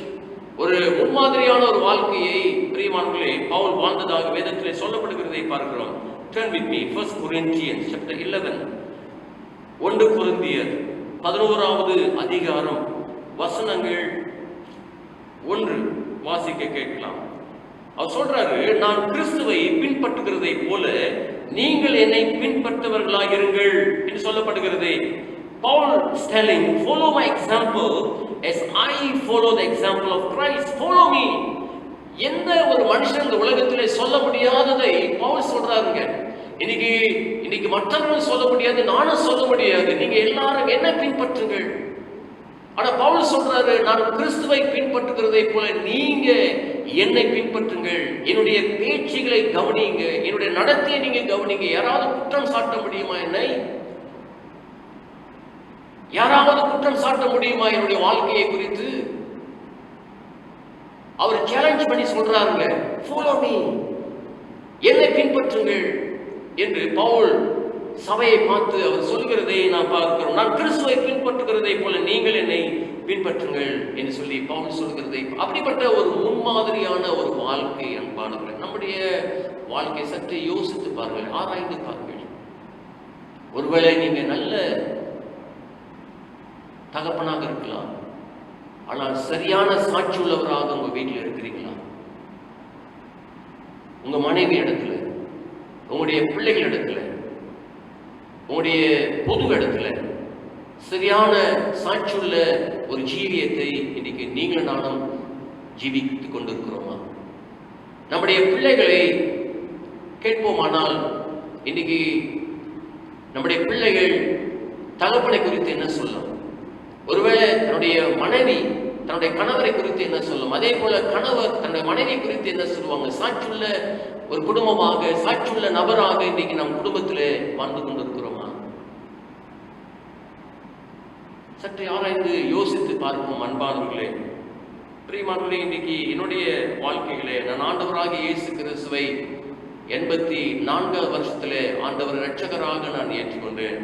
ஒரு முன்மாதிரியான ஒரு வாழ்க்கையை பிரியமானவர்களே பவுல் வாழ்ந்ததாக வேதத்திலே சொல்லப்படுகிறதை பார்க்கிறோம். Turn with me, 1 Corinthians chapter 11. 1 கொரிந்தியர் 11வது அதிகாரம் வசனங்கள் 1 வாசிக்க கேட்கலாம். அவர் சொல்றாரு, நான் கிறிஸ்துவை பின்பற்றுகிறதை போல நீங்கள் என்னை பின்பற்றுவர்களாக இருங்கள் என்று சொல்லப்படுகிறது. Paul is telling, follow my example as I follow the example of Christ. Follow me. எந்த ஒரு மனுஷன் இந்த உலகத்திலே சொல்ல முடியாததை பவுல் சொல்றாருங்க. இன்னைக்கு மற்றவர்கள் சொல்ல முடியாது, நானும் சொல்ல முடியாது. நீங்க எல்லாரும் என்ன பின்பற்றுங்கள். ஆனா பவுல் சொல்றாரு, நான் கிறிஸ்துவை பின்பற்றுகிறதை போல நீங்க என்னை பின்பற்றுங்கள். என்னுடைய பேச்சுகளை கவனிங்க, என்னுடைய நடத்தையை நீங்க கவனிங்க. யாராவது குற்றம் சாட்ட முடியுமா? என்னை யாராவது குற்றம் சாட்ட முடியுமா என்னுடைய வாழ்க்கையை குறித்து? அவர் சேலஞ்ச் பண்ணி சொல்றாருங்க, ஃபாலோ மீ, என்னை பின்பற்றுங்கள் என்று பவுல் சபையை பார்த்து அவர் சொல்கிறதை நாம் பார்க்கிறோம். நான் கிறிஸ்துவை பின்பற்றுகிறதை போல நீங்கள் என்னை பின்பற்றுங்கள் என்று சொல்லி பவுல் சொல்கிறதை, அப்படிப்பட்ட ஒரு முன்மாதிரியான ஒரு வாழ்க்கை அன்பானவர்கள். நம்முடைய வாழ்க்கை சற்று யோசித்து பாருங்கள், ஆராய்ந்து பாருங்கள். ஒருவேளை நீங்க நல்ல தகப்பனாக இருக்கலாம், ஆனால் சரியான சாட்சி உள்ளவராக உங்க வீட்டில் இருக்கிறீங்களா? உங்க மனைவி இடத்துல, உங்களுடைய பிள்ளைகள் இடத்துல, உங்களுடைய பொது இடத்துல சரியான சாட்சியுள்ள ஒரு ஜீவியத்தை இன்னைக்கு நீங்களும் நானும் ஜீவித்துக் கொண்டிருக்கிறோமா? நம்முடைய பிள்ளைகளை கேட்போமானால் இன்னைக்கு நம்முடைய பிள்ளைகள் தகப்பனை குறித்து என்ன சொல்லும்? ஒருவேளை தன்னுடைய மனைவி தன்னுடைய கணவரை குறித்து என்ன சொல்லும்? அதே போல கணவர் தன்னுடைய மனைவி குறித்து என்ன சொல்லுவாங்க? சாட்சியுள்ள ஒரு குடும்பமாக, சாட்சியுள்ள நபராக இன்னைக்கு நம் குடும்பத்திலே வாழ்ந்து கொண்டிருக்கிறோமா? சற்று ஆராய்ந்து யோசித்து பார்ப்போம் அன்பானவர்களே. பிரியமானவர்களே, இன்னைக்கு என்னுடைய வாழ்க்கைகளே நான் ஆண்டவராக இயேசு கிறிஸ்துவை 84 வருஷத்திலே ஆண்டவர் இரட்சகராக நான் ஏற்றுக்கொண்டேன்.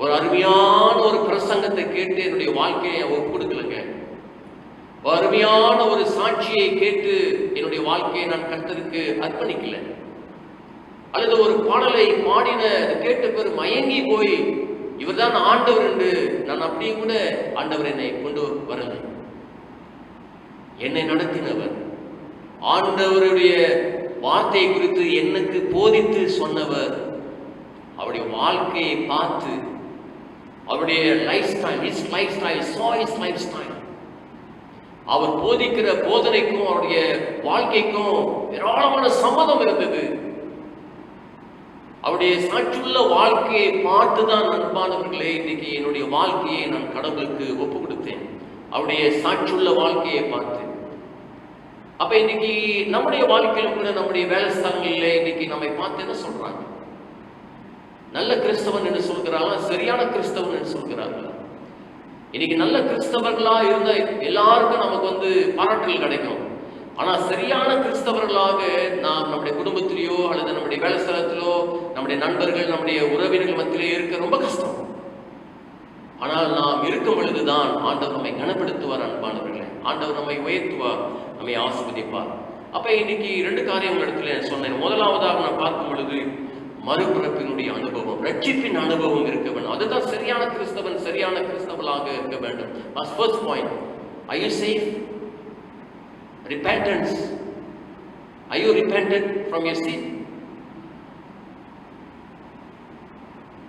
ஒரு அருமையான ஒரு பிரசங்கத்தை கேட்டு என்னுடைய வாழ்க்கையை ஒப்புக்கொடுக்கலங்க. ஒரு அருமையான ஒரு சாட்சியை கேட்டு என்னுடைய வாழ்க்கையை நான் கர்த்தருக்கு அர்ப்பணிக்கல. அல்லது ஒரு பாடலை பாடின கேட்ட பேர் மயங்கி போய் இவர்தான் ஆண்டவர் என்று நான் அப்படியே கூட ஆண்டவர் என்னை கொண்டு வரல. என்னை நடத்தினவர், ஆண்டவருடைய வார்த்தை குறித்து எனக்கு போதித்து சொன்னவர், அவருடைய வாழ்க்கையை பார்த்து, அவருடைய லைஃப் ஸ்டைல், அவர் போதிக்கிற போதனைக்கும் அவருடைய வாழ்க்கைக்கும் ஏராளமான சம்மதம் இருந்தது. அவருடைய சாட்சியுள்ள வாழ்க்கையை பார்த்துதான் அன்பானவர்களே இன்னைக்கு என்னுடைய வாழ்க்கையை நான் கடவுளுக்கு ஒப்பு கொடுத்தேன். அவருடைய சாட்சியுள்ள வாழ்க்கையை பார்த்து. அப்ப இன்னைக்கு நம்முடைய வாழ்க்கையில கூட, நம்முடைய வேலை ஸ்தலங்களிலே இன்னைக்கு நம்மை பார்த்து என்ன சொல்றாங்க? நல்ல கிறிஸ்தவன் என்று சொல்கிறாங்களா, சரியான கிறிஸ்தவன் என்று சொல்கிறாங்களா? இன்னைக்கு நல்ல கிறிஸ்தவர்களா இருந்த எல்லாருக்கும் நமக்கு பாராட்டல் கிடைக்கும். ஆனா சரியான கிறிஸ்தவர்களாக நாம் நம்முடைய குடும்பத்திலேயோ அல்லது நம்முடைய வேலை ஸ்தலத்திலோ, நம்முடைய நண்பர்கள், நம்முடைய உறவினர்கள் மத்தியிலே இருக்க ரொம்ப கஷ்டம். ஆனால் நாம் இருக்கும் பொழுதுதான் ஆண்டவர் நம்மை கனப்படுத்துவார். அன்பானவர்களே, ஆண்டவர் நம்மை உயர்த்துவார், நம்மை ஆசீர்வதிப்பார். அப்ப இன்னைக்கு 2 காரியம் இடத்துல சொன்னேன். முதலாவதாக நான் பார்க்கும் பொழுது மறுபிறப்பினுடைய அனுபவம், ரட்சிப்பின் அனுபவம் இருக்க வேண்டும். அதுதான் சரியான கிறிஸ்தவன், சரியான கிறிஸ்தவனாக இருக்க வேண்டும். First point, are you saved? Repentance. Are you repented from your sin?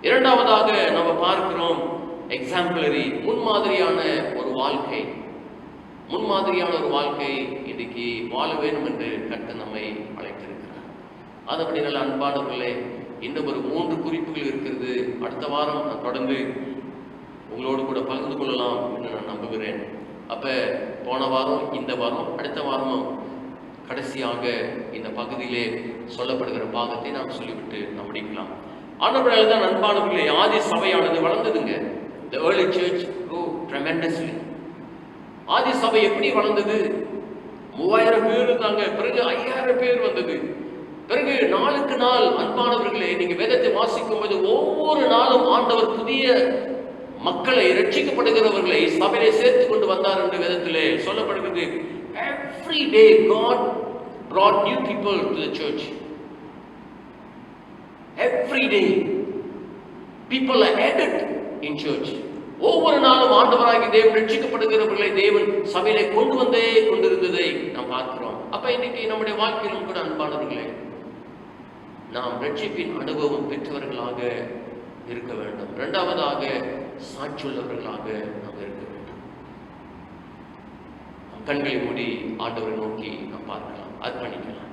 இரண்டாவதாக நம்ம பார்க்கிறோம் எக்ஸாம்பிளரி, முன்மாதிரியான ஒரு வாழ்க்கை. முன்மாதிரியான ஒரு வாழ்க்கை இன்னைக்கு வாழ வேண்டும் என்று கர்த்தர் நம்மை அழைத்திருக்கிறார். அதுபடி நல்ல அன்பானவர்களே, இன்னும் ஒரு 3 குறிப்புகள் இருக்கிறது. அடுத்த வாரம் நான் தொடர்ந்து உங்களோடு கூட பகிர்ந்து கொள்ளலாம் என்று நான் நம்புகிறேன். அப்ப போன வாரம், இந்த வாரம், அடுத்த வாரமும் கடைசியாக இந்த பகுதியிலே சொல்லப்படுகிற பாகத்தை நாம் சொல்லிவிட்டு நாம் முடிக்கலாம். ஆனவர்களால் தான் அன்பானவர்களே, ஆதி சபையானது வளர்ந்ததுங்க. The early church grew tremendously. ஆதி சபை எப்படி வளர்ந்தது? 3000 பேர் இருந்தாங்க, பிறகு 5000 பேர் வந்தது. பிறகு நாளுக்கு நாள் அன்பானவர்களே, நீங்க வேதத்தை வாசிக்கும் போது ஒவ்வொரு நாளும் ஆண்டவர் புதிய மக்களை, ரட்சிக்கப்படுகிறவர்களை சபையிலே சேர்த்து கொண்டு வந்தார் என்று வேதத்திலே சொல்லப்படுகிறது. Every day God brought new people to the church. Every day people are added in church. ஒவ்வொரு நாளும் ஆண்டவராகிய தேவன் ரட்சிக்கப்படுகிறவர்களை தேவன் சபையிலே கொண்டு வந்தே கொண்டிருந்ததை நாம் பார்க்கிறோம். அப்ப இன்னைக்கு நம்முடைய வாழ்க்கையிலும் கூட அன்பானவர்களே, நாம் ரட்சிப்பின் அனுபவம் பெற்றவர்களாக இருக்க வேண்டும். இரண்டாவதாக சாட்சியுள்ளவர்களாக நாம் இருக்க வேண்டும். கண்களை மூடி ஆண்டவரை நோக்கி நாம் பார்க்கலாம், அர்ப்பணிக்கலாம்.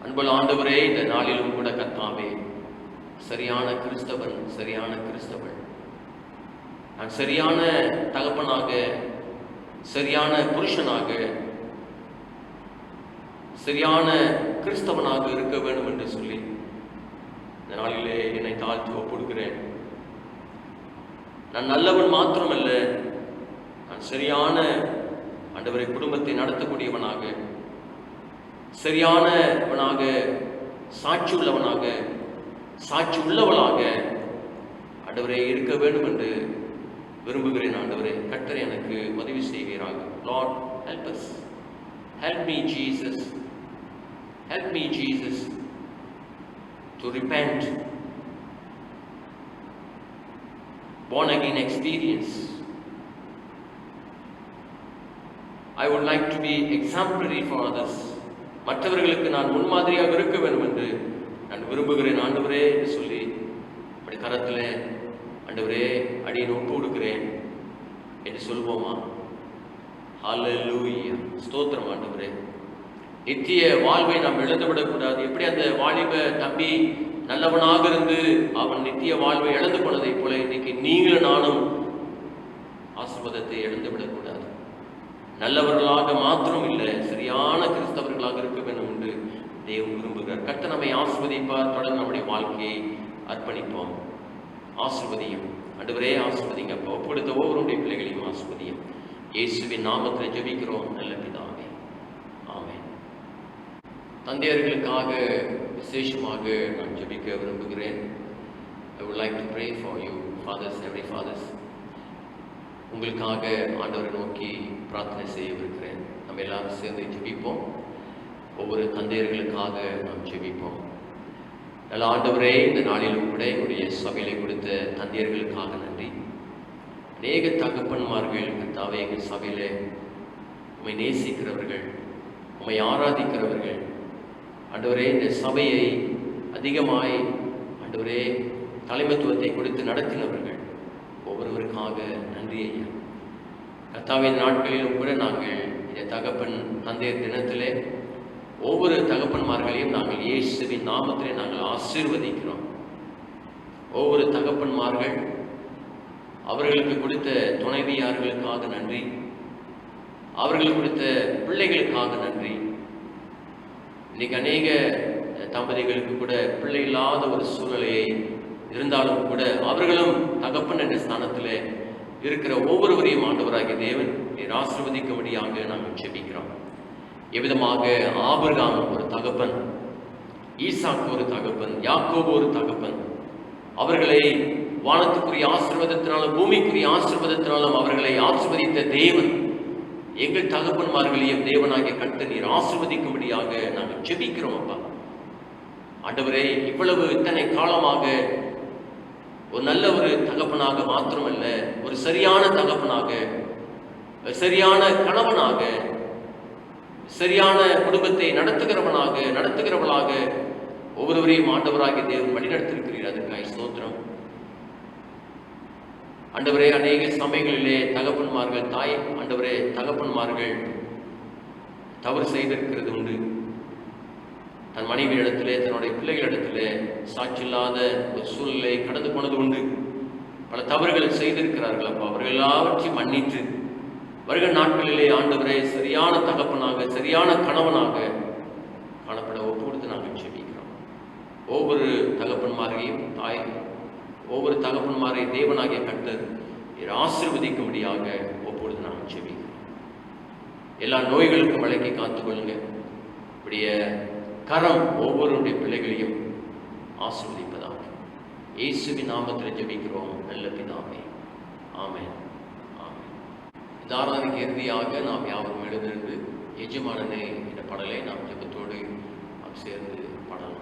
அன்புள்ள ஆண்டவரே, இந்த நாளிலும் கூட கர்த்தாவே, சரியான கிறிஸ்தவன், சரியான கிறிஸ்தவன், நான் சரியான தகப்பனாக, சரியான புருஷனாக, சரியான கிறிஸ்தவனாக இருக்க வேண்டும் என்று சொல்லி இந்த நாளிலே என்னை தாழ்த்தி ஒப்புடுகிறேன். நான் நல்லவன் மாத்திரமல்ல, நான் சரியான ஆண்டவரை குடும்பத்தை நடத்தக்கூடியவனாக, சரியானவனாக, சாட்சி உள்ளவனாக, சாட்சி உள்ளவளாக ஆண்டவரே இருக்க வேண்டும் என்று விரும்புகிறேன். ஆண்டவரே, கர்த்தர் எனக்கு உதவி செய்கிறாங்க. Lord, help us. Help me Jesus. Help me Jesus to repent. Born again experience. I would like to be exemplary for others. மற்றவர்களுக்கு நான் முன்மாதிரியாக இருக்க வேண்டும் என்று நான் விரும்புகிறேன் ஆண்டவரே என்று சொல்லி அப்படி கரத்தில் ஆண்டவரே அடியை ஒப்பு கொடுக்கிறேன் என்று சொல்வோமா? ஹல்லேலூயா, ஸ்தோத்திரம் ஆண்டவரே. நித்திய வாழ்வை நாம் இழந்துவிடக்கூடாது. எப்படி அந்த வாலிப தம்பி நல்லவனாக இருந்து அவன் நித்திய வாழ்வை இழந்து போனதை போல இன்னைக்கு நீங்களும் நானும் ஆசீர்வாதத்தை இழந்துவிடக்கூடாது. நல்லவர்களாக மாத்திரம் இல்லை, சரியான கிறிஸ்தவர்களாக இருக்க வேண்டும் என்று தேவன் விரும்புகிறார். கர்த்தர் நம்மை ஆசீர்வதிப்பார். தொடர்ந்து நம்முடைய வாழ்க்கையை அர்ப்பணிப்போம். ஆசீர்வதியும் ஆண்டவரே, ஆசீர்வதிங்க. அப்போ கொடுத்த ஒவ்வொருடைய பிள்ளைகளையும் ஆசீர்வதியும். இயேசுவின் நாமத்தில் ஜெபிக்கிறோம் நல்ல பிதாவே, ஆமென். தந்தையர்களுக்காக விசேஷமாக நான் ஜெபிக்க விரும்புகிறேன். I would like to pray for you fathers, every fathers. உங்களுக்காக ஆண்டவரை நோக்கி பிரார்த்தனை செய்யவிருக்கிறேன். நம்ம எல்லாரும் சேர்ந்து ஜெபிப்போம். ஒவ்வொரு தந்தையர்களுக்காக நாம் ஜெபிப்போம். நல்ல ஆண்டவரே, இந்த நாளிலும் கூட என்னுடைய சபையிலே கொடுத்த தந்தையர்களுக்காக நன்றி. அநேக தகப்பன்மார்கள் கர்த்தாவே எங்கள் சபையிலே உம்மை நேசிக்கிறவர்கள், உம்மை ஆராதிக்கிறவர்கள், ஆண்டவரே இந்த சபையை அதிகமாய் ஆண்டவரே தலைமைத்துவத்தை கொடுத்து நடத்தினவர்கள் ஒவ்வொருவருக்காக நன்றி ஐயா. கர்த்தாவின் நாட்களிலும் கூட நாங்கள் இந்த தகப்பன் தந்தையர் தினத்திலே ஒவ்வொரு தகப்பன்மார்களையும் நாங்கள் இயேசுவின் நாமத்திலே நாங்கள் ஆசீர்வதிக்கிறோம். ஒவ்வொரு தகப்பன்மார்கள் அவர்களுக்கு கொடுத்த துணைவியார்களுக்காக நன்றி, அவர்களுக்கு கொடுத்த பிள்ளைகளுக்காக நன்றி. இன்னைக்கு அநேக தம்பதிகளுக்கு கூட பிள்ளை இல்லாத ஒரு சூழ்நிலையை இருந்தாலும் கூட அவர்களும் தகப்பன் என்ற ஸ்தானத்தில் இருக்கிற ஒவ்வொருவரையும் ஆண்டவராகிய தேவன் நீர் ஆசீர்வதிக்கும்படியாக நாங்கள் ஜெபிக்கிறோம். எவ்விதமாக ஆபிரகாம் ஒரு தகப்பன், ஈசாக்கு ஒரு தகப்பன், யாக்கோபு ஒரு தகப்பன், அவர்களை வானத்துக்குரிய ஆசீர்வாதத்தினாலும் பூமிக்குரிய ஆசீர்வாதத்தினாலும் அவர்களை ஆசீர்வதித்த தேவன் எங்கள் தகப்பன்மார்களையும் தேவனாகிய கர்த்தர் நீர் ஆசீர்வதிக்கும்படியாக நாங்கள் ஜெபிக்கிறோம். அப்பா ஆண்டவரே, இவ்வளவு இத்தனை காலமாக ஒரு நல்ல ஒரு தகப்பனாக மாத்திரமல்ல, ஒரு சரியான தகப்பனாக, சரியான கணவனாக, சரியான குடும்பத்தை நடத்துகிறவளாக ஒவ்வொருவரையும் ஆண்டவராகிய தேவன் வழிநடத்திருக்கிறீர். அதற்காக ஸ்தோத்திரம். ஆண்டவரே, அநேக சமயங்களிலே தகப்பன்மார்கள் ஆண்டவரே தகப்பன்மார்கள் தவறு செய்திருக்கிறது உண்டு. தன் மனைவியிடத்திலே தன்னுடைய பிள்ளைகளிடத்திலே சாட்சியில்லாத ஒரு சூழ்நிலை கடந்து போனது உண்டு. பல தவறுகள் செய்திருக்கிறார்கள். அப்போ அவர்கள் எல்லாவற்றையும் மன்னித்து வருகிற நாட்களிலே ஆண்டவரே சரியான தகப்பனாக, சரியான கணவனாக காணப்பட ஒப்பு கொடுத்து நாங்கள் ஜெபிக்கிறோம். ஒவ்வொரு தகப்பன்மாரையும் ஒவ்வொரு தகப்பன்மாரை தேவனாகிய கர்த்தர் ஆசீர்வதிக்கும்படியாக ஒப்பு கொடுத்து நாங்கள் ஜெபிக்கிறோம். எல்லா நோய்களுக்கும் விலக்கி காத்துக்கொள்ளுங்க. இப்படிய கரம் ஒவ்வொருடைய பிள்ளைகளையும் ஆசீர்வதிப்பதாக இயேசுவின் நாமத்தில் ஜெபிக்கிறோம் நல்ல பிதாவே. ஆமென். ஆமென். இந்த ஆராதனைக்கு இறுதியாக நாம் யாவரும் எழுந்திருந்து எஜமானனே என்ற பாடலை நாம் ஜெபத்தோடு நாம் சேர்ந்து பாடலாம்.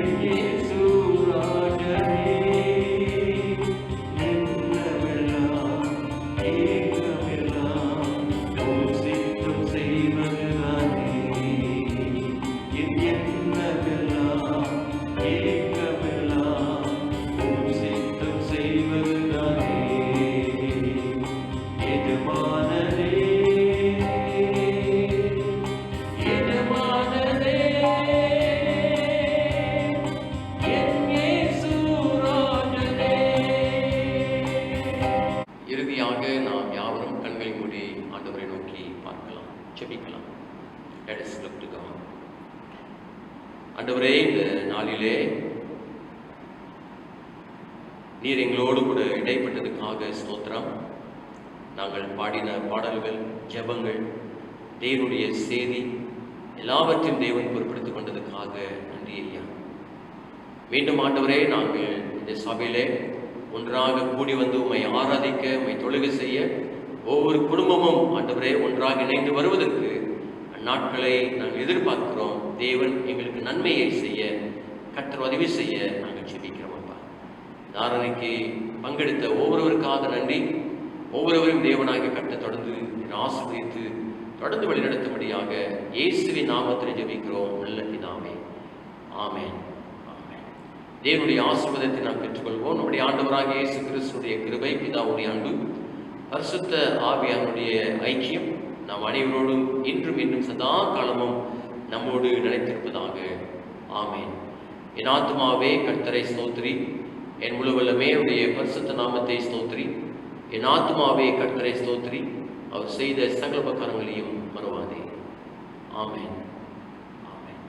என் இயேசு ராஜனே, என்னவெல்லாம் ஏகமெல்லாம் உம் சித்தம் செய்வதுதானே. என் என்னவெல்லாம் ஏகமெல்லாம் உம் சித்தம் செய்வதுதானே. எஜமானரே, எஜமானரே, என் இயேசு ராஜனே. இறுதியாக நாம் யாவரும் கண்களை மூடி ஆண்டவரை நோக்கி பார்க்கலாம், ஜெபிக்கலாம். Let us look to God. ஆண்டவரே, இந்த நாளிலே நீர் எங்களோடு கூட இடைப்பட்டதுக்காக ஸ்தோத்திரம். நாங்கள் பாடின பாடல்கள், ஜெபங்கள், தேவனுடைய செய்தி எல்லாவற்றையும் தேவன் பொறுப்படுத்திக் கொண்டதுக்காக நன்றி ஐயா. மீண்டும் ஆண்டவரே, நாங்கள் இந்த சபையிலே ஒன்றாக கூடி வந்து உம்மை ஆராதிக்க, உம்மை தொழுகை செய்ய ஒவ்வொரு குடும்பமும் ஆண்டவரே ஒன்றாக இணைந்து வருவதற்கு அந்நாட்களை நாங்கள் எதிர்பார்க்கிறோம். தேவன் எங்களுக்கு நன்மையை செய்ய, கர்த்தர் உதவி செய்ய நாங்கள் ஜெபிக்கிறோம் அப்பா. தாரணைக்கு பங்கெடுத்த ஒவ்வொருவருக்காக நன்றி. ஒவ்வொருவரும் தேவனாக கர்த்தர் தொடர்ந்து ஆசீர்வதித்து தொடர்ந்து வழிநடத்தும்படியாக இயேசுவின் நாமத்தில் ஜெபிக்கிறோம் நல்ல பிதாவே. ஆமென். ஆமென். தேவனுடைய ஆசீர்வாதத்தை நாம் பெற்றுக்கொள்வோம். நம்முடைய ஆண்டவராகிய இயேசு கிறிஸ்துவின் கிருபை, பிதாவுடைய அன்பு, பரிசுத்த ஆவியானுடைய ஐக்கியம் நாம் அனைவரோடும் இன்றும் இன்னும் சதா காலமும் நம்மோடு நிலைத்திருப்பதாக. ஆமென். என் ஆத்துமாவே கர்த்தரை ஸ்தோத்திரி, என் முழுவல்லமே அவருடைய பரிசுத்த நாமத்தை ஸ்தோத்திரி. என் ஆத்துமாவே கர்த்தரை ஸ்தோத்திரி, அவர் செய்த சகல உபகாரங்களையும் மறவாதே. ஆமென். ஆமென்.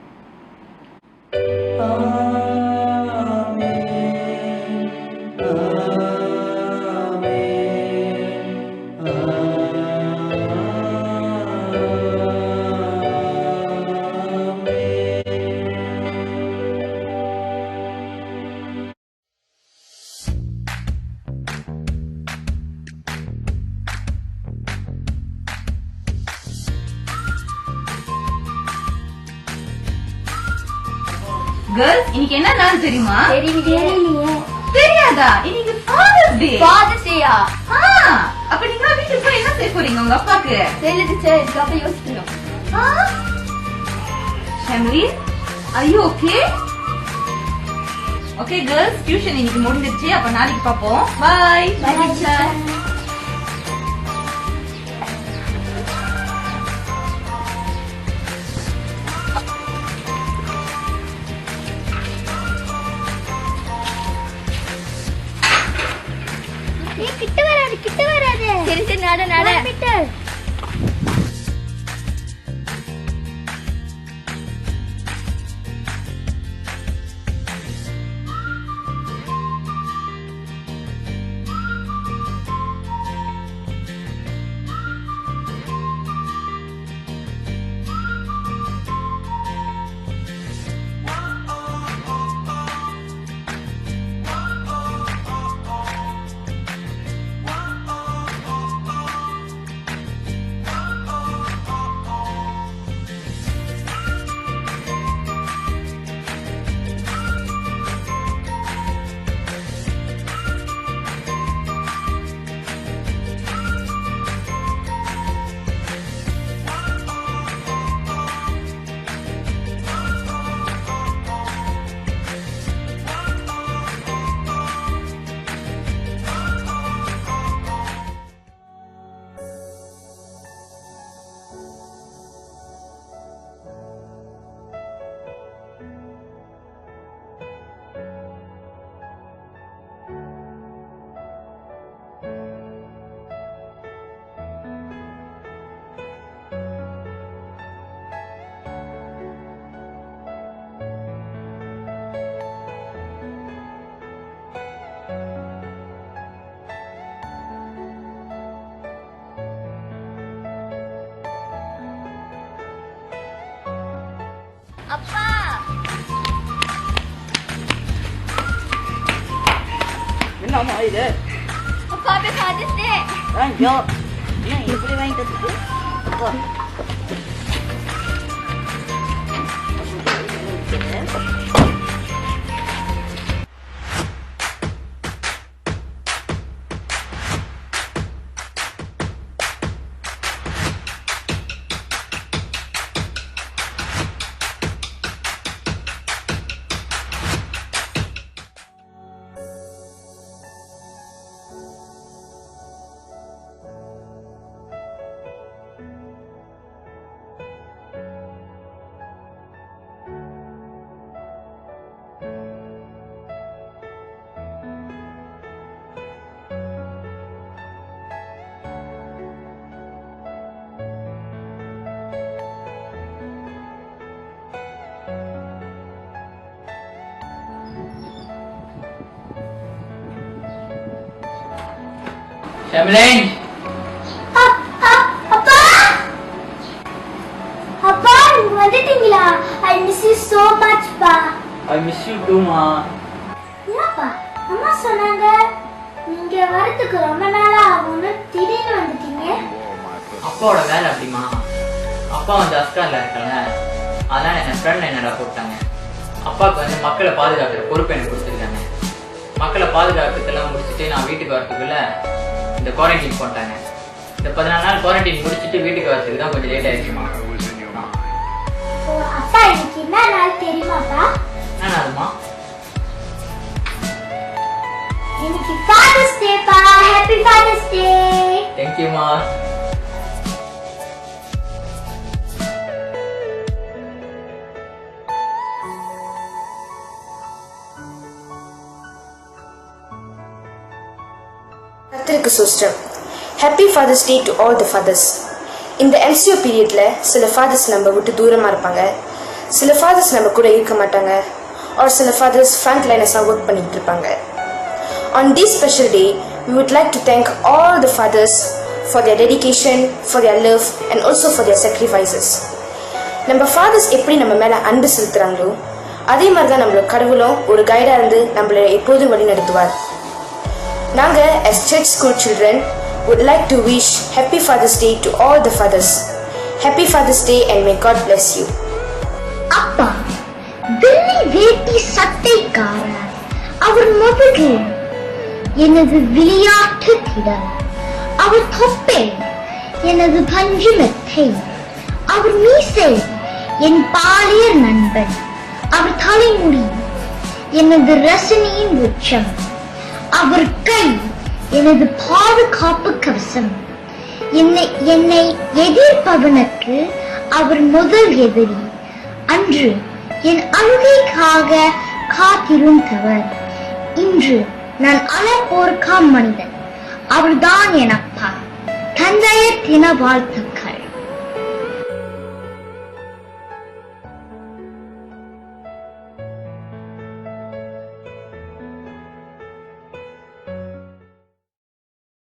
Girls, இன்னைக்கு என்ன நாள் தெரியுமா? தெரியலையே. தெரியாதா? இன்னைக்கு Father's Day. Father's Day-யா? அப்ப நீங்க வீட்டுக்கு போய் என்ன செய்ய போறீங்க உங்க அப்பாக்கு? தெரியல டீச்சர், இதுக்கப்புறம் யோசிக்கணும். Shamli, are you okay? Okay girls, tuition இன்னைக்கு முடிஞ்சிருச்சு. அப்ப நாளைக்கு பாப்போம். Bye. Bye teacher. கிட்ட வராது. சரி சரி, நட மீட்டர். அப்பா, என்னம்மா இது? அப்பா happy Father's Day. ஐயோ, என்ன இப்படி வாங்கிட்டு வந்து? அப்பா. ஷமிலேன், அப்பா அப்பா நீங்க வந்துட்டீங்களா? I miss you so much பா. I miss you too மா. ஏப்பா அம்மா சொன்னாங்க நீங்க வரதுக்கு ரொம்ப நாளா ஆகும்னு திடீர்னு வந்துட்டீங்க. அப்பாவோட வேலை அப்படிமா. அப்பா வந்து அஸ்கார்ல இருக்காங்க, அதனால என் ஃப்ரெண்ட் என்னடா கூப்பிட்டாங்க. அப்பாவுக்கு வந்து மக்களை பாதுகாக்கிற பொறுப்பு எனக்கு கொடுத்துருக்காங்க. மக்களை பாதுகாக்கிறதெல்லாம் முடிச்சுட்டு நான் வீட்டுக்கு வரதுக்குள்ள இந்த குவாரண்டைன் போட்டாங்க. இந்த 14 நாள் குவாரண்டைன் முடிச்சுட்டு வீட்டுக்கு வரதுக்கு தான் கொஞ்சம் லேட் ஆயிடுச்சுமா. அப்பா இன்னைக்கு என்ன நாள் தெரியுமாப்பா? என்ன அதுமா? இன்னைக்கு ஃபாதர்ஸ் டே பா. Happy father's day. Thank you மா. கர்த்தருக்கு ஸ்தோத்திரம். Happy father's day to all the fathers. இந்த எல்சிஓ பீரியட்ல சில ஃபாதர்ஸ் நம்ம விட்டு தூரமாக இருப்பாங்க, சில ஃபாதர்ஸ் நம்ம கூட இருக்க மாட்டாங்க, ஒரு சில ஃபாதர்ஸ் ஃப்ரண்ட் லைனர்ஸாக ஒர்க் பண்ணிட்டு இருப்பாங்க. On this special day, we would like to thank all the fathers for their dedication, for their love and also for their sacrifices. நம்ம ஃபாதர்ஸ் எப்படி நம்ம மேலே அன்பு செலுத்துகிறாங்களோ அதே மாதிரி தான் நம்மளோட கடவுளும் ஒரு கைடாக இருந்து நம்மளை எப்போதும் வழி நடத்துவார். நாங்கள் as church school children would like to wish Happy Father's Day to all the fathers. Happy Father's Day and may God bless you. அப்பா வெள்ளை வேட்டி சட்டைக்காரர் அவர் முதுகு எனது விளையாட்டு திடல், அவர் தொப்பை எனது பஞ்சு மெத்தை, அவர் மீசை என் பாலியர் நண்பன், அவர் தலைமுடி எனது ரசனையின் உச்சம், அவர் கை எனது பாதுகாப்பு கவசம், என்னை எதிர்ப்பவனுக்கு அவர் முதல் எதிரி, அன்று என் அழுகைக்காக காத்திருந்தவர், இன்று நான் அழப்போர்க்கா மனிதன், அவர்தான் என் அப்பா. தந்தையர் தின வாழ்த்துக்கள்.